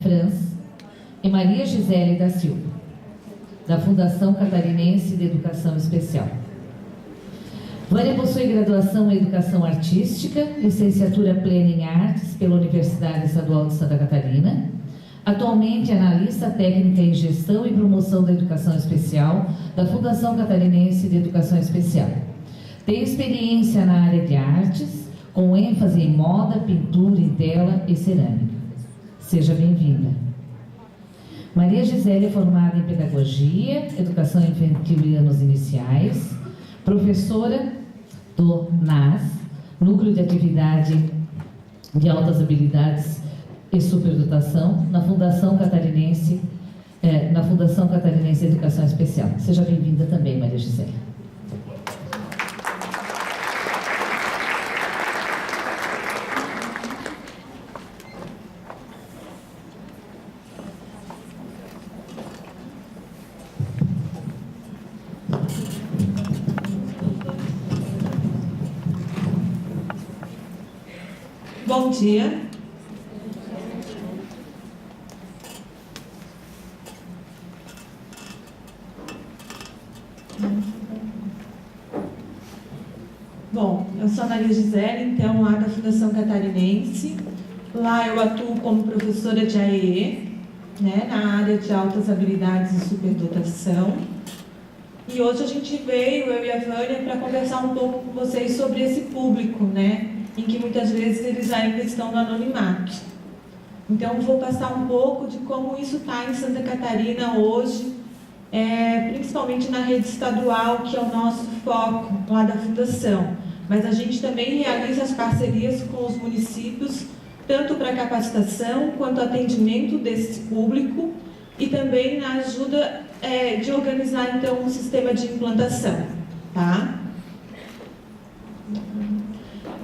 Franz e Maria Gisele da Silva, da Fundação Catarinense de Educação Especial. Vânia possui graduação em Educação Artística, licenciatura plena em Artes pela Universidade Estadual de Santa Catarina. Atualmente é analista técnica em Gestão e Promoção da Educação Especial da Fundação Catarinense de Educação Especial. Tem experiência na área de artes, com ênfase em moda, pintura em tela e cerâmica. Seja bem-vinda. Maria Gisele é formada em Pedagogia, Educação Infantil e Anos Iniciais, professora do NAS, Núcleo de Atividade de Altas Habilidades e Superdotação, na Fundação Catarinense de Educação Especial. Seja bem-vinda também, Maria Gisele. Bom dia. Bom, eu sou a Maria Gisele, então, lá da Fundação Catarinense. Lá eu atuo como professora de AEE, né, na área de altas habilidades e superdotação. E hoje a gente veio, eu e a Vânia, para conversar um pouco com vocês sobre esse público, né, em que muitas vezes eles ainda estão no anonimato. Então, vou passar um pouco de como isso está em Santa Catarina hoje, principalmente na rede estadual, que é o nosso foco lá da Fundação. Mas a gente também realiza as parcerias com os municípios, tanto para capacitação quanto atendimento desse público e também na ajuda de organizar, então, um sistema de implantação, tá?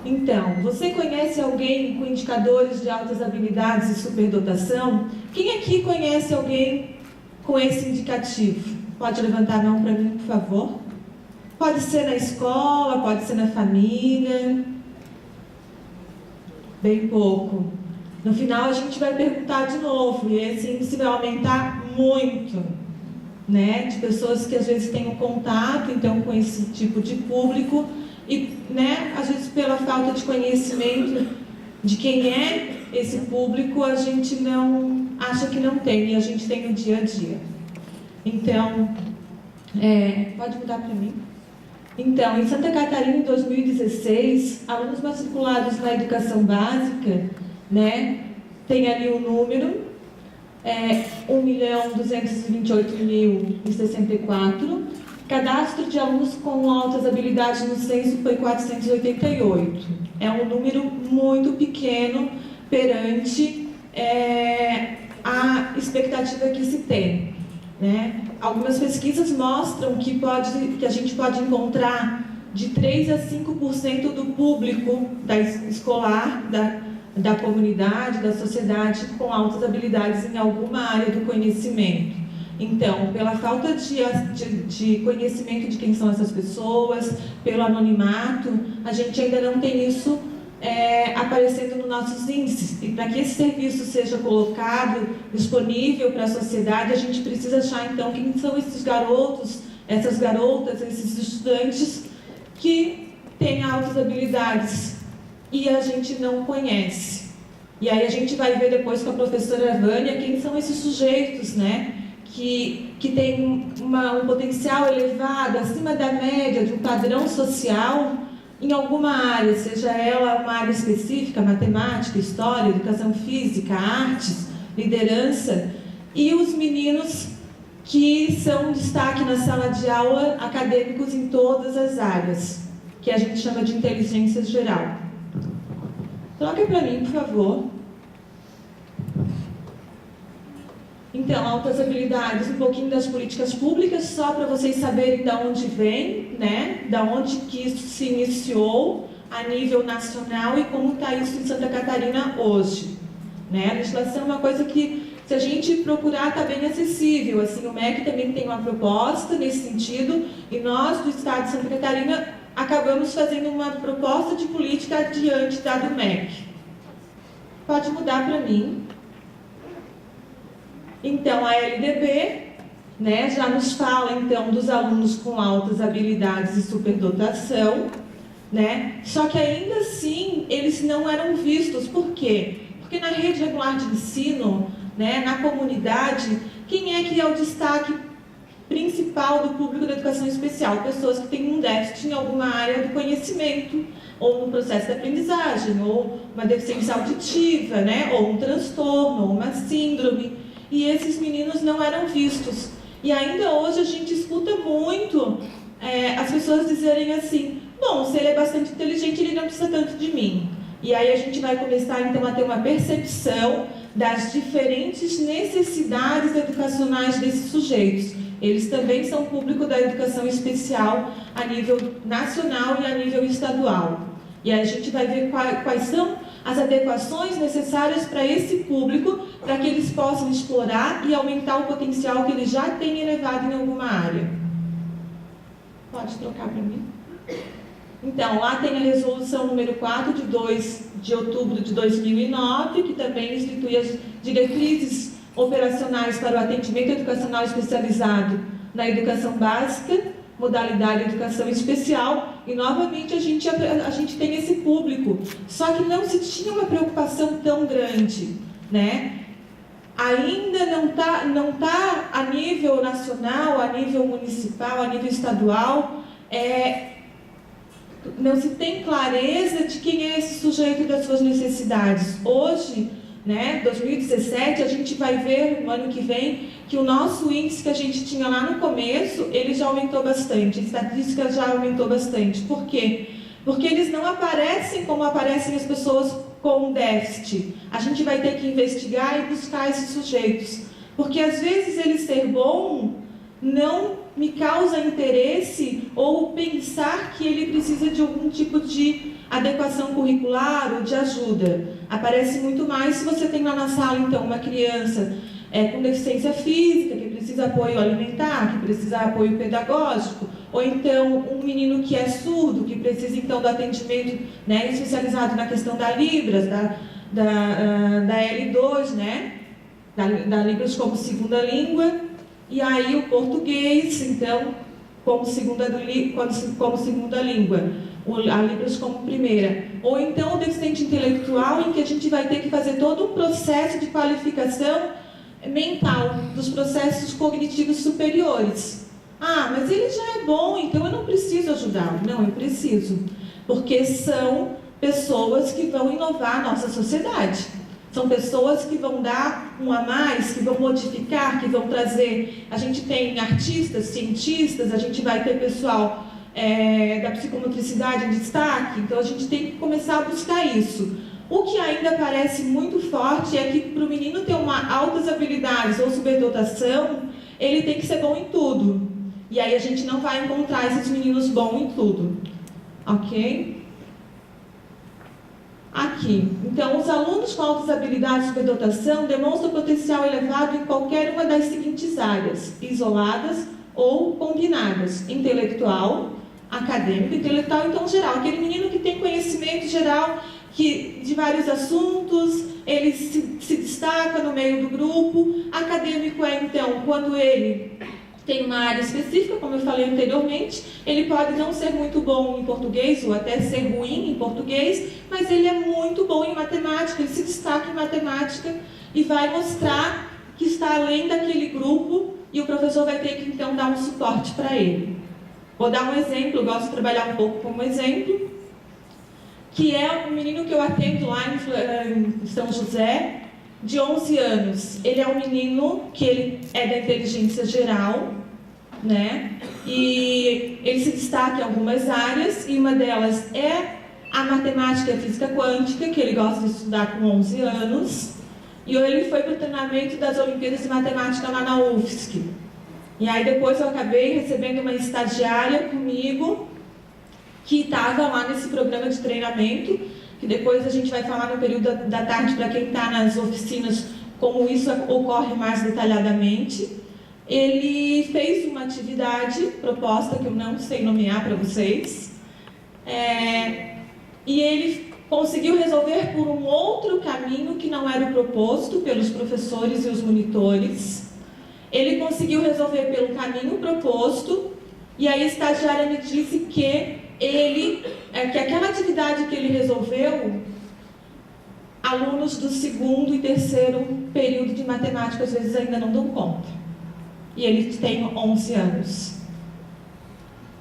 Então, você conhece alguém com indicadores de altas habilidades e superdotação? Quem aqui conhece alguém com esse indicativo? Pode levantar a mão para mim, por favor? Pode ser na escola, pode ser na família. Bem pouco. No final, a gente vai perguntar de novo, e esse índice vai aumentar muito, né? De pessoas que às vezes têm um contato, então, com esse tipo de público, e, né, às vezes, pela falta de conhecimento de quem é esse público, a gente não acha que não tem, e a gente tem no dia a dia. Então, pode mudar para mim? Então, em Santa Catarina, em 2016, alunos matriculados na educação básica, né, tem ali o número, 1.228.064. Cadastro de alunos com altas habilidades no censo foi 488. É um número muito pequeno perante a expectativa que se tem, né? Algumas pesquisas mostram que a gente pode encontrar de 3 a 5% do público escolar, da comunidade, da sociedade, com altas habilidades em alguma área do conhecimento. Então, pela falta de conhecimento de quem são essas pessoas, pelo anonimato, a gente ainda não tem isso aparecendo nos nossos índices. E para que esse serviço seja colocado, disponível para a sociedade, a gente precisa achar, então, quem são esses garotos, essas garotas, esses estudantes que têm altas habilidades e a gente não conhece. E aí a gente vai ver depois com a professora Vânia quem são esses sujeitos, né? Que tem um potencial elevado, acima da média, de um padrão social, em alguma área, seja ela uma área específica, matemática, história, educação física, artes, liderança, e os meninos que são destaque na sala de aula, acadêmicos em todas as áreas, que a gente chama de inteligência geral. Troca para mim, por favor. Então, altas habilidades, um pouquinho das políticas públicas, só para vocês saberem de onde vem, né? Da onde que isso se iniciou a nível nacional e como está isso em Santa Catarina hoje. Né? A legislação é uma coisa que, se a gente procurar, está bem acessível. Assim, o MEC também tem uma proposta nesse sentido, e nós, do Estado de Santa Catarina, acabamos fazendo uma proposta de política diante da do MEC. Pode mudar para mim. Então, a LDB, né, já nos fala, então, dos alunos com altas habilidades e superdotação, né? Só que ainda assim, eles não eram vistos. Por quê? Porque na rede regular de ensino, né, na comunidade, quem é que é o destaque principal do público da educação especial? Pessoas que têm um déficit em alguma área do conhecimento, ou no processo de aprendizagem, ou uma deficiência auditiva, né, ou um transtorno, ou uma síndrome. E esses meninos não eram vistos. E ainda hoje a gente escuta muito as pessoas dizerem assim: bom, se ele é bastante inteligente, ele não precisa tanto de mim. E aí a gente vai começar então a ter uma percepção das diferentes necessidades educacionais desses sujeitos. Eles também são público da educação especial a nível nacional e a nível estadual. E aí a gente vai ver quais são as adequações necessárias para esse público, para que eles possam explorar e aumentar o potencial que eles já têm elevado em alguma área. Pode trocar para mim? Então, lá tem a resolução número 4, de 2 de outubro de 2009, que também institui as diretrizes operacionais para o atendimento educacional especializado na educação básica, modalidade educação especial, e novamente a gente tem esse público. Só que não se tinha uma preocupação tão grande, né? Ainda não tá a nível nacional, a nível municipal, a nível estadual, não se tem clareza de quem é esse sujeito e das suas necessidades. Hoje, né, 2017, a gente vai ver no ano que vem que o nosso índice que a gente tinha lá no começo, ele já aumentou bastante, a estatística já aumentou bastante. Por quê? Porque eles não aparecem como aparecem as pessoas com déficit. A gente vai ter que investigar e buscar esses sujeitos. Porque às vezes ele ser bom não me causa interesse ou pensar que ele precisa de algum tipo de adequação curricular ou de ajuda. Aparece muito mais se você tem lá na sala, então, uma criança com deficiência física, que precisa apoio alimentar, que precisa apoio pedagógico, ou então um menino que é surdo, que precisa, então, do atendimento, né, especializado na questão da Libras, da L2, né, da Libras como segunda língua, e aí o português, então, como segunda língua, a Libras como primeira. Ou então o deficiente intelectual, em que a gente vai ter que fazer todo um processo de qualificação mental, dos processos cognitivos superiores. Ah, mas ele já é bom, então eu não preciso ajudá-lo. Não, eu preciso, porque são pessoas que vão inovar a nossa sociedade. São pessoas que vão dar um a mais, que vão modificar, que vão trazer... A gente tem artistas, cientistas, a gente vai ter pessoal da psicomotricidade em destaque, então a gente tem que começar a buscar isso. O que ainda parece muito forte é que para o menino ter altas habilidades ou superdotação, ele tem que ser bom em tudo. E aí a gente não vai encontrar esses meninos bons em tudo. Ok? Aqui. Então, os alunos com altas habilidades e superdotação demonstram potencial elevado em qualquer uma das seguintes áreas, isoladas ou combinadas: intelectual, acadêmico, intelectual, então geral. Aquele menino que tem conhecimento geral de vários assuntos, ele se destaca no meio do grupo. Acadêmico é, então, quando ele tem uma área específica, como eu falei anteriormente, ele pode não ser muito bom em português, ou até ser ruim em português, mas ele é muito bom em matemática, ele se destaca em matemática e vai mostrar que está além daquele grupo, e o professor vai ter que, então, dar um suporte para ele. Vou dar um exemplo, eu gosto de trabalhar um pouco como exemplo, que é um menino que eu atendo lá em São José, de 11 anos. Ele é um menino que ele é da inteligência geral, né? E ele se destaca em algumas áreas, e uma delas é a matemática e a física quântica, que ele gosta de estudar com 11 anos. E ele foi para o treinamento das Olimpíadas de Matemática lá na UFSC. E aí depois eu acabei recebendo uma estagiária comigo, que estava lá nesse programa de treinamento, que depois a gente vai falar no período da tarde para quem está nas oficinas, como isso ocorre mais detalhadamente. Ele fez uma atividade proposta, que eu não sei nomear para vocês, e ele conseguiu resolver por um outro caminho que não era o proposto pelos professores e os monitores. Ele conseguiu resolver pelo caminho proposto, e aí a estagiária me disse que aquela atividade que ele resolveu, alunos do segundo e terceiro período de matemática às vezes ainda não dão conta. E ele tem 11 anos.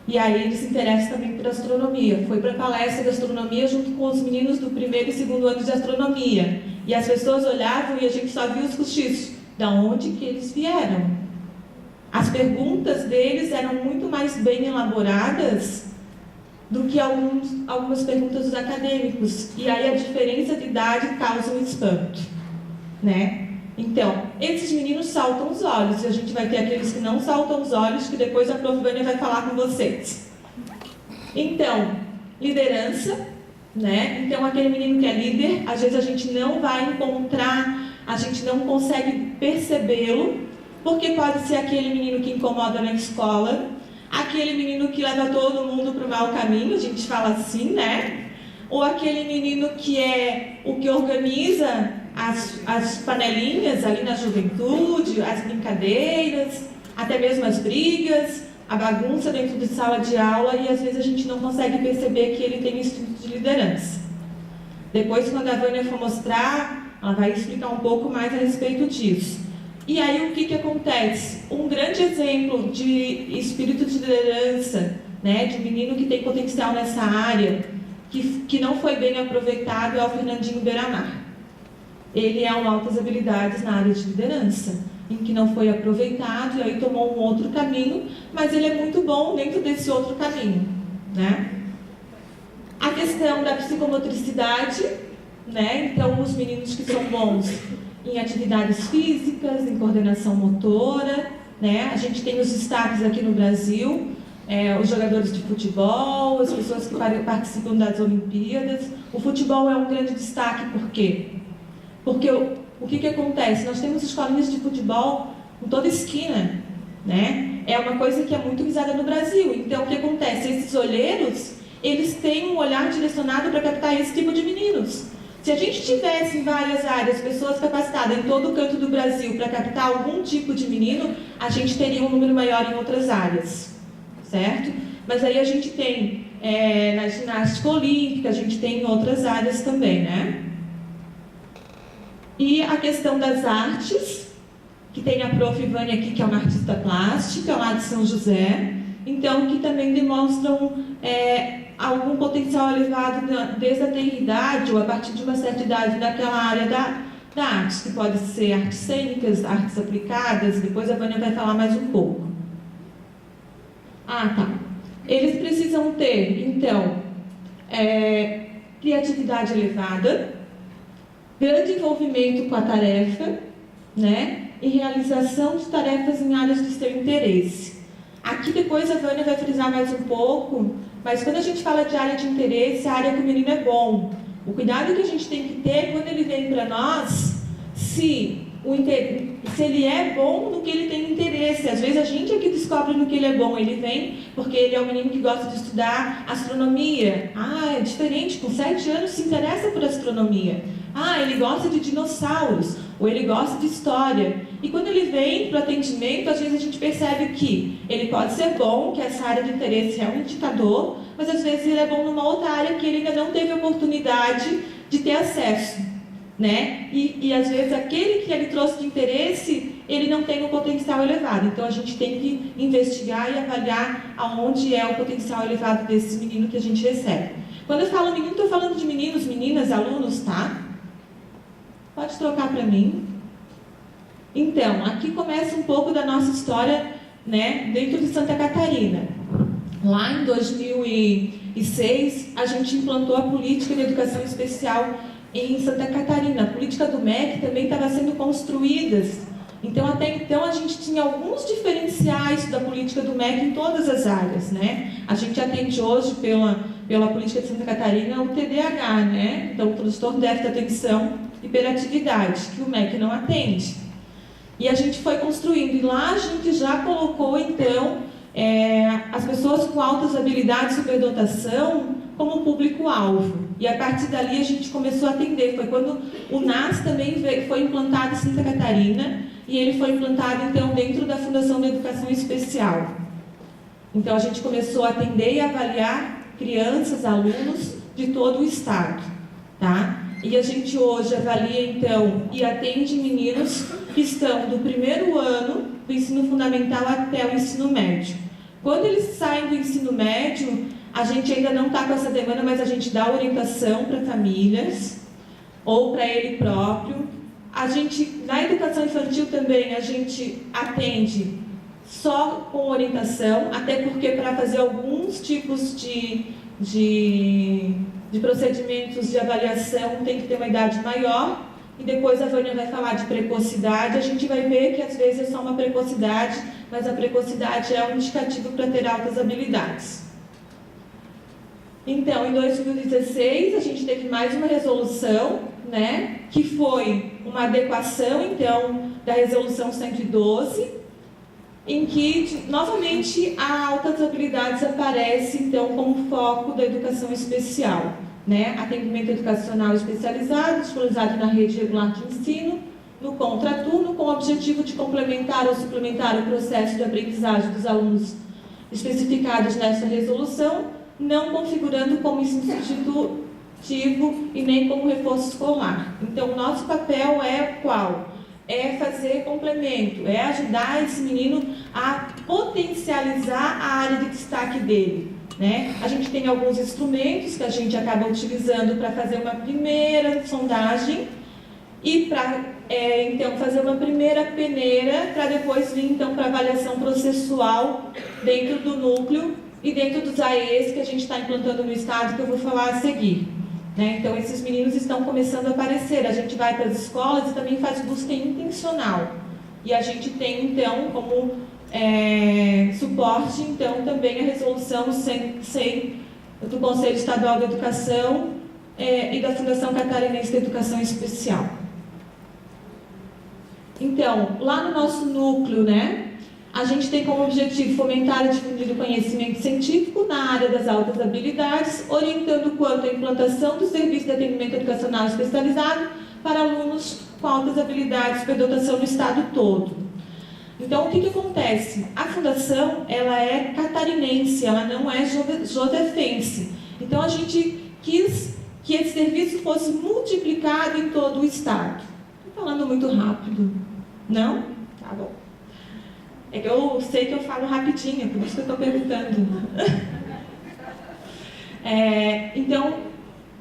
E aí ele se interessa também por astronomia. Foi para a palestra de astronomia junto com os meninos do primeiro e segundo ano de astronomia. E as pessoas olhavam e a gente só via os cochichos. Da onde que eles vieram? As perguntas deles eram muito mais bem elaboradas do que algumas perguntas dos acadêmicos. E aí a diferença de idade causa um espanto, né? Então, esses meninos saltam os olhos, e a gente vai ter aqueles que não saltam os olhos, que depois a Prof. Vânia vai falar com vocês. Então, liderança, né? Então, aquele menino que é líder, às vezes a gente não vai encontrar, a gente não consegue percebê-lo, porque pode ser aquele menino que incomoda na escola, aquele menino que leva todo mundo para o mau caminho, a gente fala assim, né? Ou aquele menino que é o que organiza as panelinhas ali na juventude, as brincadeiras, até mesmo as brigas, a bagunça dentro de sala de aula, e às vezes a gente não consegue perceber que ele tem instinto de liderança. Depois, quando a Vânia for mostrar, ela vai explicar um pouco mais a respeito disso. E aí o que acontece? Um grande exemplo de espírito de liderança, né, de um menino que tem potencial nessa área, que não foi bem aproveitado, é o Fernandinho Beiramar. Ele é um altas habilidades na área de liderança, em que não foi aproveitado e aí tomou um outro caminho, mas ele é muito bom dentro desse outro caminho, né? A questão da psicomotricidade, né? Então, os meninos que são bons em atividades físicas, em coordenação motora, né? A gente tem os destaques aqui no Brasil, os jogadores de futebol, as pessoas que participam das Olimpíadas. O futebol é um grande destaque, por quê? Porque o que acontece? Nós temos escolinhas de futebol em toda esquina, né? É uma coisa que é muito visada no Brasil. Então, o que acontece? Esses olheiros, eles têm um olhar direcionado para captar esse tipo de meninos. Se a gente tivesse em várias áreas pessoas capacitadas em todo o canto do Brasil para captar algum tipo de menino, a gente teria um número maior em outras áreas, certo? Mas aí a gente tem na ginástica olímpica, a gente tem em outras áreas também, né? E a questão das artes, que tem a Prof. Vânia aqui, que é uma artista plástica, lá de São José, então, que também demonstram algum potencial elevado desde a tenridade ou a partir de uma certa idade daquela área da arte, que pode ser artes cênicas, artes aplicadas, depois a Vânia vai falar mais um pouco. Ah, tá. Eles precisam ter, então, criatividade elevada, grande envolvimento com a tarefa, né? E realização de tarefas em áreas de seu interesse. Aqui depois a Vânia vai frisar mais um pouco, mas quando a gente fala de área de interesse, a área que o menino é bom. O cuidado que a gente tem que ter quando ele vem para nós, se ele é bom no que ele tem interesse. Às vezes a gente é que descobre no que ele é bom. Ele vem porque ele é um menino que gosta de estudar astronomia. Ah, é diferente, com 7 anos se interessa por astronomia. Ah, ele gosta de dinossauros, ou ele gosta de história. E quando ele vem para o atendimento, às vezes a gente percebe que ele pode ser bom, que essa área de interesse é um indicador, mas às vezes ele é bom numa outra área que ele ainda não teve oportunidade de ter acesso, né? E às vezes aquele que ele trouxe de interesse, ele não tem um potencial elevado. Então a gente tem que investigar e avaliar aonde é o potencial elevado desse menino que a gente recebe. Quando eu falo menino, estou falando de meninos, meninas, alunos, tá? Pode trocar para mim. Então, aqui começa um pouco da nossa história, né, dentro de Santa Catarina. Lá em 2006, a gente implantou a política de educação especial em Santa Catarina. A política do MEC também estava sendo construída. Então, até então, a gente tinha alguns diferenciais da política do MEC em todas as áreas, né? A gente atende hoje, pela política de Santa Catarina, o TDAH, né? Então, o transtorno de déficit de atenção e hiperatividade, que o MEC não atende. E a gente foi construindo, e lá a gente já colocou, então, as pessoas com altas habilidades de superdotação como público-alvo. E a partir dali a gente começou a atender. Foi quando o NAS também foi implantado em Santa Catarina, e ele foi implantado, então, dentro da Fundação de Educação Especial. Então, a gente começou a atender e avaliar crianças, alunos de todo o estado, tá? E a gente hoje avalia, então, e atende meninos que estão do primeiro ano do ensino fundamental até o ensino médio. Quando eles saem do ensino médio, a gente ainda não está com essa demanda, mas a gente dá orientação para famílias ou para ele próprio. A gente, na educação infantil também, a gente atende só com orientação, até porque para fazer alguns tipos de procedimentos de avaliação tem que ter uma idade maior. E depois a Vânia vai falar de precocidade. A gente vai ver que às vezes é só uma precocidade, mas a precocidade é um indicativo para ter altas habilidades. Então, em 2016, a gente teve mais uma resolução, né, que foi uma adequação, então, da resolução 112, em que, novamente, a altas habilidades aparece, então, como foco da educação especial, né, atendimento educacional especializado, disponibilizado na rede regular de ensino, no contraturno, com o objetivo de complementar ou suplementar o processo de aprendizagem dos alunos especificados nessa resolução, não configurando como ensino substitutivo e nem como reforço escolar. Então, o nosso papel é qual? É fazer complemento, é ajudar esse menino a potencializar a área de destaque dele, né? A gente tem alguns instrumentos que a gente acaba utilizando para fazer uma primeira sondagem e para, então, fazer uma primeira peneira para depois vir, então, para avaliação processual dentro do núcleo e dentro dos AEs que a gente está implantando no estado, que eu vou falar a seguir. Né? Então, esses meninos estão começando a aparecer. A gente vai para as escolas e também faz busca intencional. E a gente tem, então, como suporte, então, também a resolução 100 do Conselho Estadual de Educação e da Fundação Catarinense de Educação Especial. Então, lá no nosso núcleo, né? A gente tem como objetivo fomentar e difundir o conhecimento científico na área das altas habilidades, orientando quanto à implantação do serviço de atendimento educacional especializado para alunos com altas habilidades de superdotação no estado todo. Então, o que acontece? A fundação, ela é catarinense, ela não é josefense. Então, a gente quis que esse serviço fosse multiplicado em todo o estado. Estou falando muito rápido, não? Tá bom. É que eu sei que eu falo rapidinho, por isso que eu estou perguntando. Então,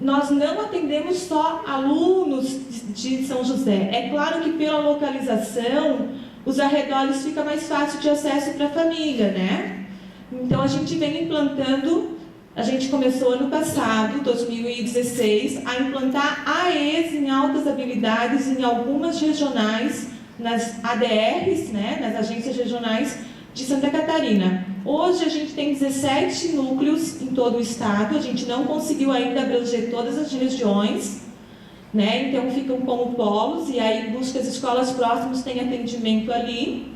nós não atendemos só alunos de São José. É claro que pela localização, os arredores fica mais fácil de acesso para a família, né? Então, a gente vem implantando, a gente começou ano passado, 2016, a implantar AEs em altas habilidades em algumas regionais, nas ADRs, né, nas agências regionais de Santa Catarina. Hoje a gente tem 17 núcleos em todo o estado, a gente não conseguiu ainda abranger todas as regiões, né, então ficam como polos, e aí busca as escolas próximas, tem atendimento ali.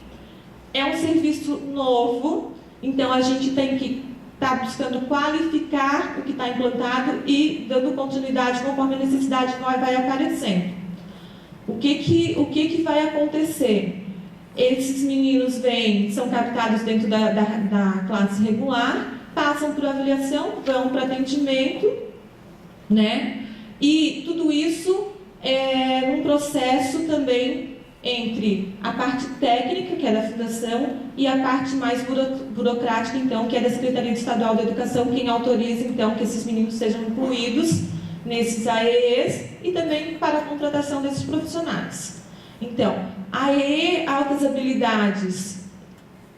É um serviço novo, então a gente tem que estar buscando qualificar o que está implantado e dando continuidade conforme a necessidade vai aparecendo. O que vai acontecer? Esses meninos são captados dentro da classe regular, passam por avaliação, vão para atendimento, né? E tudo isso é um processo também entre a parte técnica, que é da fundação, e a parte mais burocrática, então, que é da Secretaria Estadual de Educação, quem autoriza, então, que esses meninos sejam incluídos nesses AEs e também para a contratação desses profissionais. Então, AE, altas habilidades.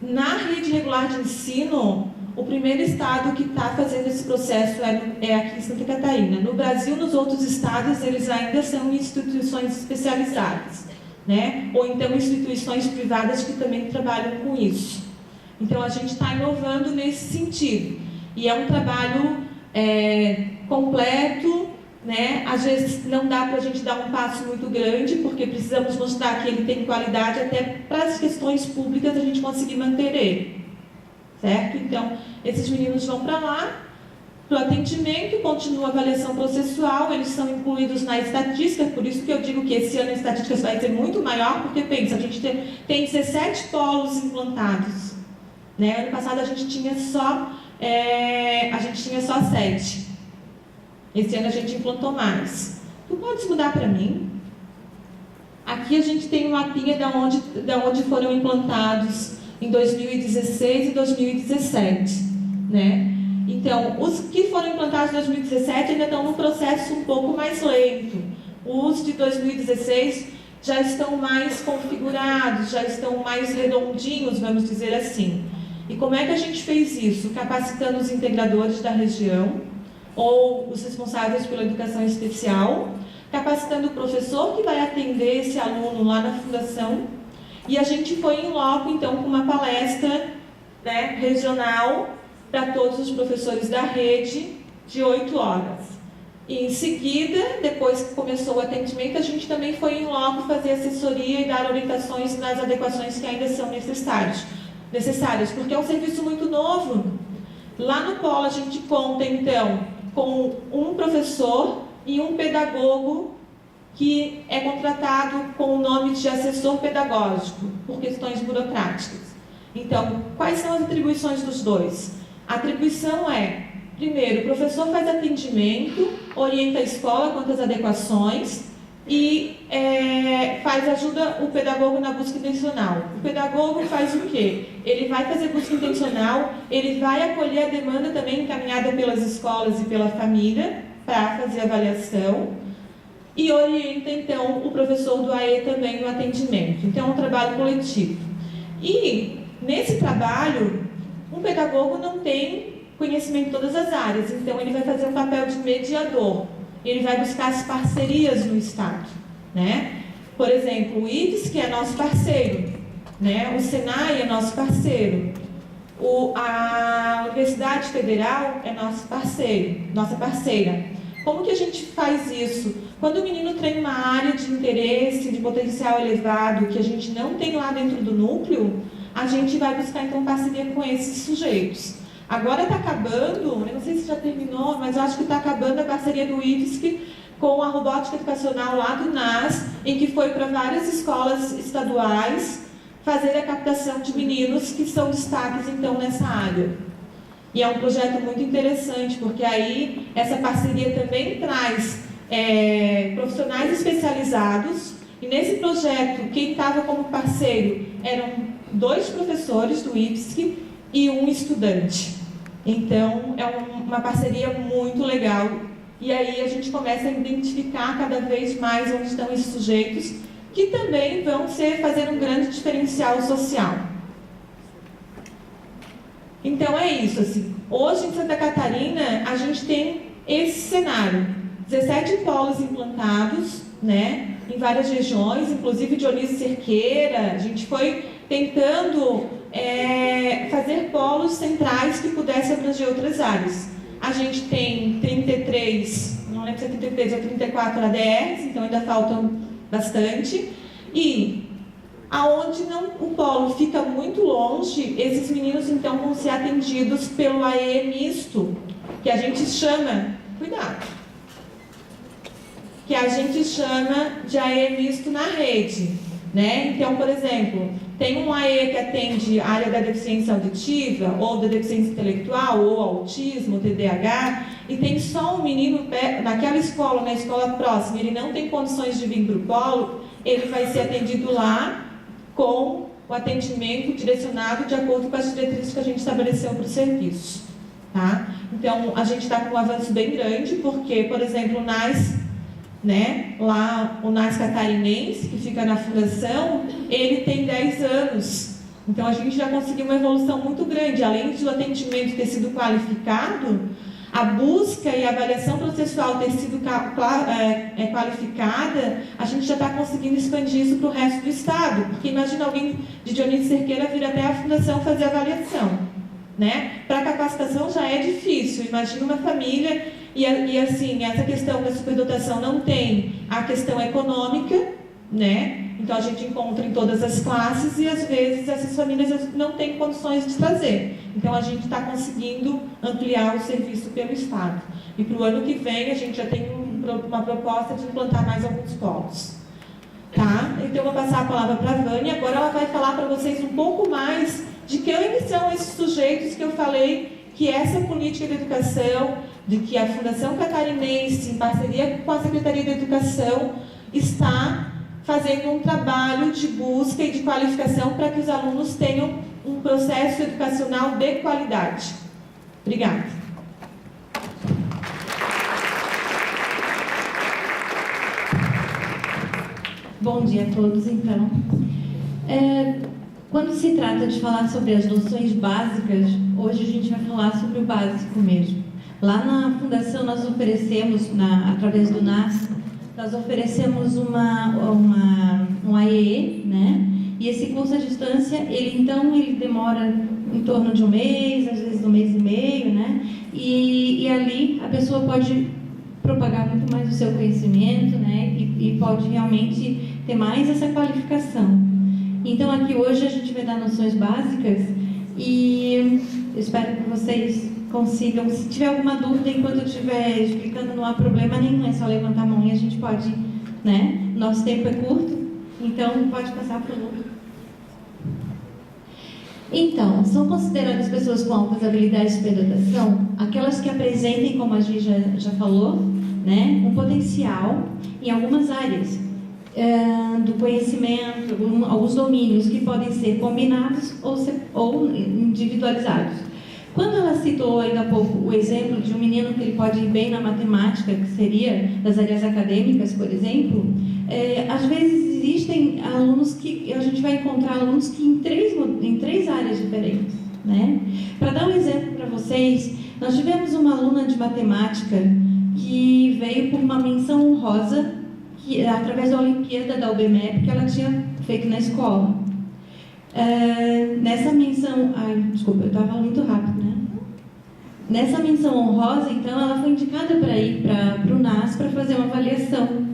Na rede regular de ensino, o primeiro estado que está fazendo esse processo é aqui em Santa Catarina. No Brasil, nos outros estados, eles ainda são instituições especializadas, né? Ou então instituições privadas que também trabalham com isso. Então, a gente está inovando nesse sentido. E é um trabalho completo, né? Às vezes não dá para a gente dar um passo muito grande, porque precisamos mostrar que ele tem qualidade até para as questões públicas a gente conseguir manter ele. Certo? Então, esses meninos vão para lá, Para o atendimento, continua a avaliação processual, eles são incluídos na estatística, por isso que eu digo que esse ano a estatística vai ser muito maior, porque pensa, a gente tem 17 polos implantados. Né? Ano passado a gente tinha só 7. Esse ano a gente implantou mais. Tu podes mudar para mim? Aqui a gente tem um mapinha de onde foram implantados em 2016 e 2017. Né? Então, os que foram implantados em 2017 ainda estão num processo um pouco mais lento. Os de 2016 já estão mais configurados, já estão mais redondinhos, vamos dizer assim. E como é que a gente fez isso? Capacitando os integradores da região, ou os responsáveis pela educação especial, capacitando o professor que vai atender esse aluno lá na fundação, e a gente foi em loco, então, com uma palestra, né, regional, para todos os professores da rede, de 8 horas. E em seguida, depois que começou o atendimento, a gente também foi em loco fazer assessoria e dar orientações nas adequações que ainda são necessárias, porque é um serviço muito novo. Lá no polo a gente conta, então, com um professor e um pedagogo que é contratado com o nome de assessor pedagógico, por questões burocráticas. Então, quais são as atribuições dos dois? A atribuição é, primeiro, o professor faz atendimento, orienta a escola quanto às adequações e ajuda o pedagogo na busca intencional. O pedagogo faz o quê? Ele vai fazer busca intencional, ele vai acolher a demanda também encaminhada pelas escolas e pela família para fazer avaliação e orienta, então, o professor do AE também no atendimento. Então, é um trabalho coletivo. E, nesse trabalho, um pedagogo não tem conhecimento em todas as áreas, então ele vai fazer um papel de mediador. Ele vai buscar as parcerias no Estado. Né? Por exemplo, o IFES, que é nosso parceiro, né? O Senai é nosso parceiro, a Universidade Federal é nosso parceiro, nossa parceira. Como que a gente faz isso? Quando o menino tem uma área de interesse, de potencial elevado, que a gente não tem lá dentro do núcleo, a gente vai buscar, então, parceria com esses sujeitos. Agora está acabando, eu não sei se já terminou, mas eu acho que está acabando a parceria do IFSC com a robótica educacional lá do NAS, em que foi para várias escolas estaduais fazer a captação de meninos que são destaques, então, nessa área. E é um projeto muito interessante, porque aí essa parceria também traz profissionais especializados, e nesse projeto, quem estava como parceiro eram 2 professores do IFSC e um estudante. Então, é uma parceria muito legal. E aí a gente começa a identificar cada vez mais onde estão esses sujeitos, que também vão fazer um grande diferencial social. Então, é isso. Assim. Hoje, em Santa Catarina, a gente tem esse cenário. 17 polos implantados, né, em várias regiões, inclusive Dionísio Cerqueira. A gente foi tentando fazer polos centrais que pudessem abranger outras áreas. A gente tem 33, não lembro se é 33 ou 34 ADRs, então ainda faltam bastante. E aonde o polo fica muito longe, esses meninos então vão ser atendidos pelo AE misto, que a gente chama, que a gente chama de AE misto na rede. Né? Então, por exemplo, tem um AE que atende a área da deficiência auditiva, ou da deficiência intelectual, ou autismo, TDAH, e tem só um menino naquela escola, na escola próxima, ele não tem condições de vir para o polo, ele vai ser atendido lá com o atendimento direcionado de acordo com as diretrizes que a gente estabeleceu para o serviço. Tá? Então, a gente está com um avanço bem grande, porque, por exemplo, o NAS, né, lá o NAS catarinense, que fica na fundação, ele tem 10 anos. Então, a gente já conseguiu uma evolução muito grande. Além de o atendimento ter sido qualificado, a busca e a avaliação processual ter sido qualificada, a gente já está conseguindo expandir isso para o resto do Estado. Porque imagina alguém de Dionísio Cerqueira vir até a fundação fazer avaliação. Né? Para a capacitação já é difícil. Imagina uma família e assim, essa questão da superdotação não tem a questão econômica, né? Então, a gente encontra em todas as classes e, às vezes, essas famílias não têm condições de trazer. Então, a gente está conseguindo ampliar o serviço pelo Estado. E para o ano que vem, a gente já tem uma proposta de implantar mais alguns polos. Tá? Então, eu vou passar a palavra para a Vânia. Agora, ela vai falar para vocês um pouco mais de quem são esses sujeitos que eu falei que essa política de educação, de que a Fundação Catarinense, em parceria com a Secretaria de Educação, está fazendo um trabalho de busca e de qualificação para que os alunos tenham um processo educacional de qualidade. Obrigada. Bom dia a todos, então. Quando se trata de falar sobre as noções básicas, hoje a gente vai falar sobre o básico mesmo. Lá na Fundação nós oferecemos, através do NAS, nós oferecemos um AEE, né? E esse curso à distância, ele demora em torno de um mês, às vezes um mês e meio, né? E ali a pessoa pode propagar muito mais o seu conhecimento, né? E pode realmente ter mais essa qualificação. Então, aqui hoje a gente vai dar noções básicas e eu espero que vocês consigam. Se tiver alguma dúvida enquanto eu estiver explicando, não há problema nenhum, é só levantar a mão e a gente pode, né? Nosso tempo é curto, então pode passar para o outro. Então, são consideradas pessoas com altas habilidades de superdotação aquelas que apresentem, como a gente já falou, né, um potencial em algumas áreas do conhecimento, alguns domínios que podem ser combinados ou individualizados. Quando ela citou ainda há pouco o exemplo de um menino que ele pode ir bem na matemática, que seria das áreas acadêmicas, por exemplo, às vezes existem alunos que a gente vai encontrar alunos que em três áreas diferentes, né? Para dar um exemplo para vocês, nós tivemos uma aluna de matemática que veio por uma menção honrosa através da Olimpíada da UBMEP que ela tinha feito na escola. Nessa menção... desculpa, eu estava muito rápido, né? Nessa menção honrosa, então, ela foi indicada para ir para o NAS para fazer uma avaliação.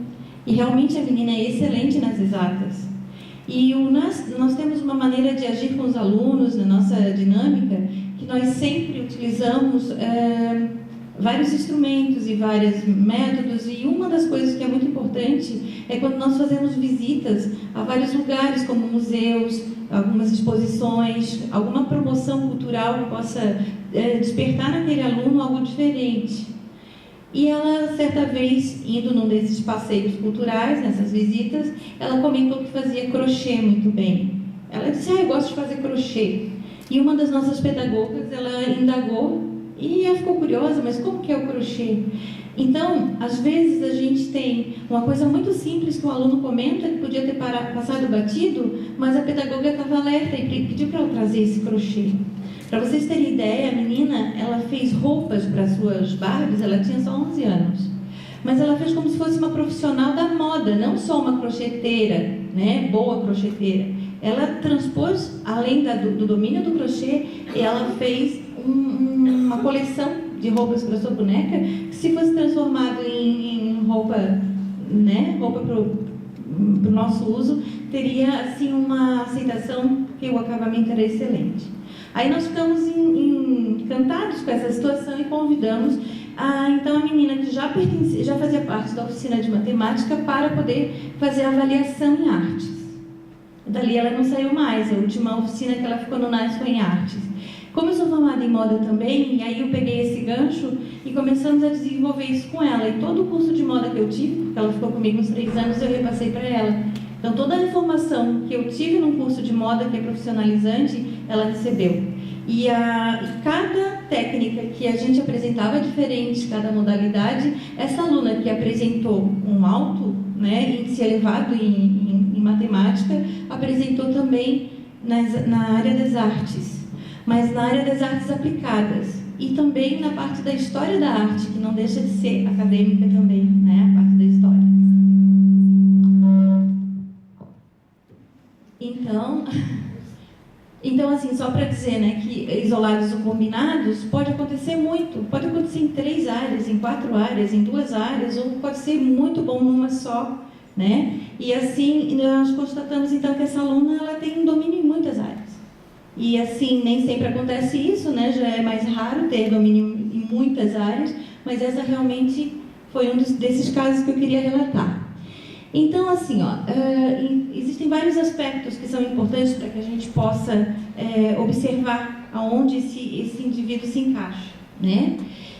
E realmente a menina é excelente nas exatas. E o NAS, nós temos uma maneira de agir com os alunos, na nossa dinâmica, que nós sempre utilizamos vários instrumentos e vários métodos, e uma das coisas que é muito importante é quando nós fazemos visitas a vários lugares, como museus, algumas exposições, alguma promoção cultural que possa despertar naquele aluno algo diferente. E ela, certa vez, indo num desses passeios culturais, nessas visitas, ela comentou que fazia crochê muito bem. Ela disse, eu gosto de fazer crochê. E uma das nossas pedagogas, ela indagou e ela ficou curiosa, mas como que é o crochê? Então, às vezes a gente tem uma coisa muito simples que o aluno comenta, que podia ter passado batido, mas a pedagoga estava alerta e pediu para ela trazer esse crochê. Para vocês terem ideia, a menina, ela fez roupas para suas Barbies, ela tinha só 11 anos. Mas ela fez como se fosse uma profissional da moda, não só uma crocheteira, né, boa crocheteira. Ela transpôs, além do domínio do crochê, ela fez uma coleção de roupas para sua boneca, que se fosse transformado em roupa, né, roupa para o nosso uso, teria assim uma aceitação, porque o acabamento era excelente. Aí nós ficamos encantados com essa situação e convidamos então a menina que já fazia parte da oficina de matemática para poder fazer a avaliação em artes. Dali ela não saiu mais, a última oficina que ela ficou no NAS foi em artes. Como eu sou formada em moda também, e aí eu peguei esse gancho e começamos a desenvolver isso com ela. E todo o curso de moda que eu tive, porque ela ficou comigo uns 3 anos, eu repassei para ela. Então toda a informação que eu tive num curso de moda que é profissionalizante, ela recebeu. E cada técnica que a gente apresentava diferente, cada modalidade, essa aluna que apresentou um alto, né, índice elevado em matemática, apresentou também na área das artes, mas na área das artes aplicadas e também na parte da história da arte, que não deixa de ser acadêmica também, né, a parte da história. Então assim, só para dizer, né, que isolados ou combinados pode acontecer muito, pode acontecer em 3 áreas, em 4 áreas, em 2 áreas, ou pode ser muito bom numa só, né? E assim, nós constatamos então que essa aluna ela tem um domínio em muitas áreas. E assim, nem sempre acontece isso, né? Já é mais raro ter domínio em muitas áreas, mas essa realmente foi um desses casos que eu queria relatar. Então, assim, existem vários aspectos que são importantes para que a gente possa observar aonde esse indivíduo se encaixa, né?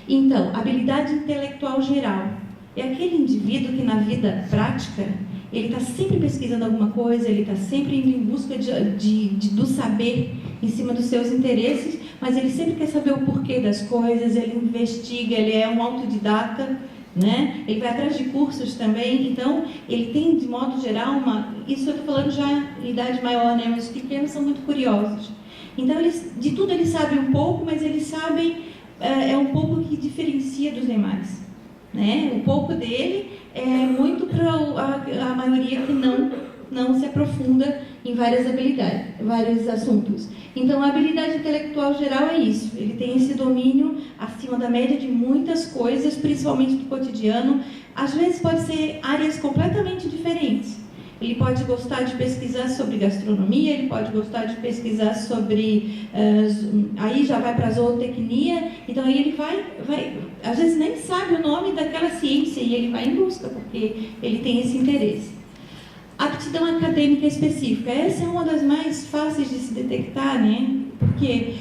Então, habilidade intelectual geral é aquele indivíduo que na vida prática ele está sempre pesquisando alguma coisa, ele está sempre indo em busca do saber em cima dos seus interesses, mas ele sempre quer saber o porquê das coisas, ele investiga, ele é um autodidata, né? Ele vai atrás de cursos também, então ele tem, de modo geral, isso eu estou falando já em idade maior, né? Mas os pequenos são muito curiosos. Então, de tudo eles sabem um pouco, mas eles sabem, é um pouco que diferencia dos demais, né? O pouco dele é muito para a maioria que não se aprofunda em várias habilidades, vários assuntos. Então, a habilidade intelectual geral é isso. Ele tem esse domínio acima da média de muitas coisas, principalmente do cotidiano. Às vezes pode ser áreas completamente diferentes. Ele pode gostar de pesquisar sobre gastronomia, ele pode gostar de pesquisar sobre... aí já vai para a zootecnia, então aí ele vai... Às vezes nem sabe o nome daquela ciência e ele vai em busca, porque ele tem esse interesse. Aptidão acadêmica específica. Essa é uma das mais fáceis de se detectar, né? Porque,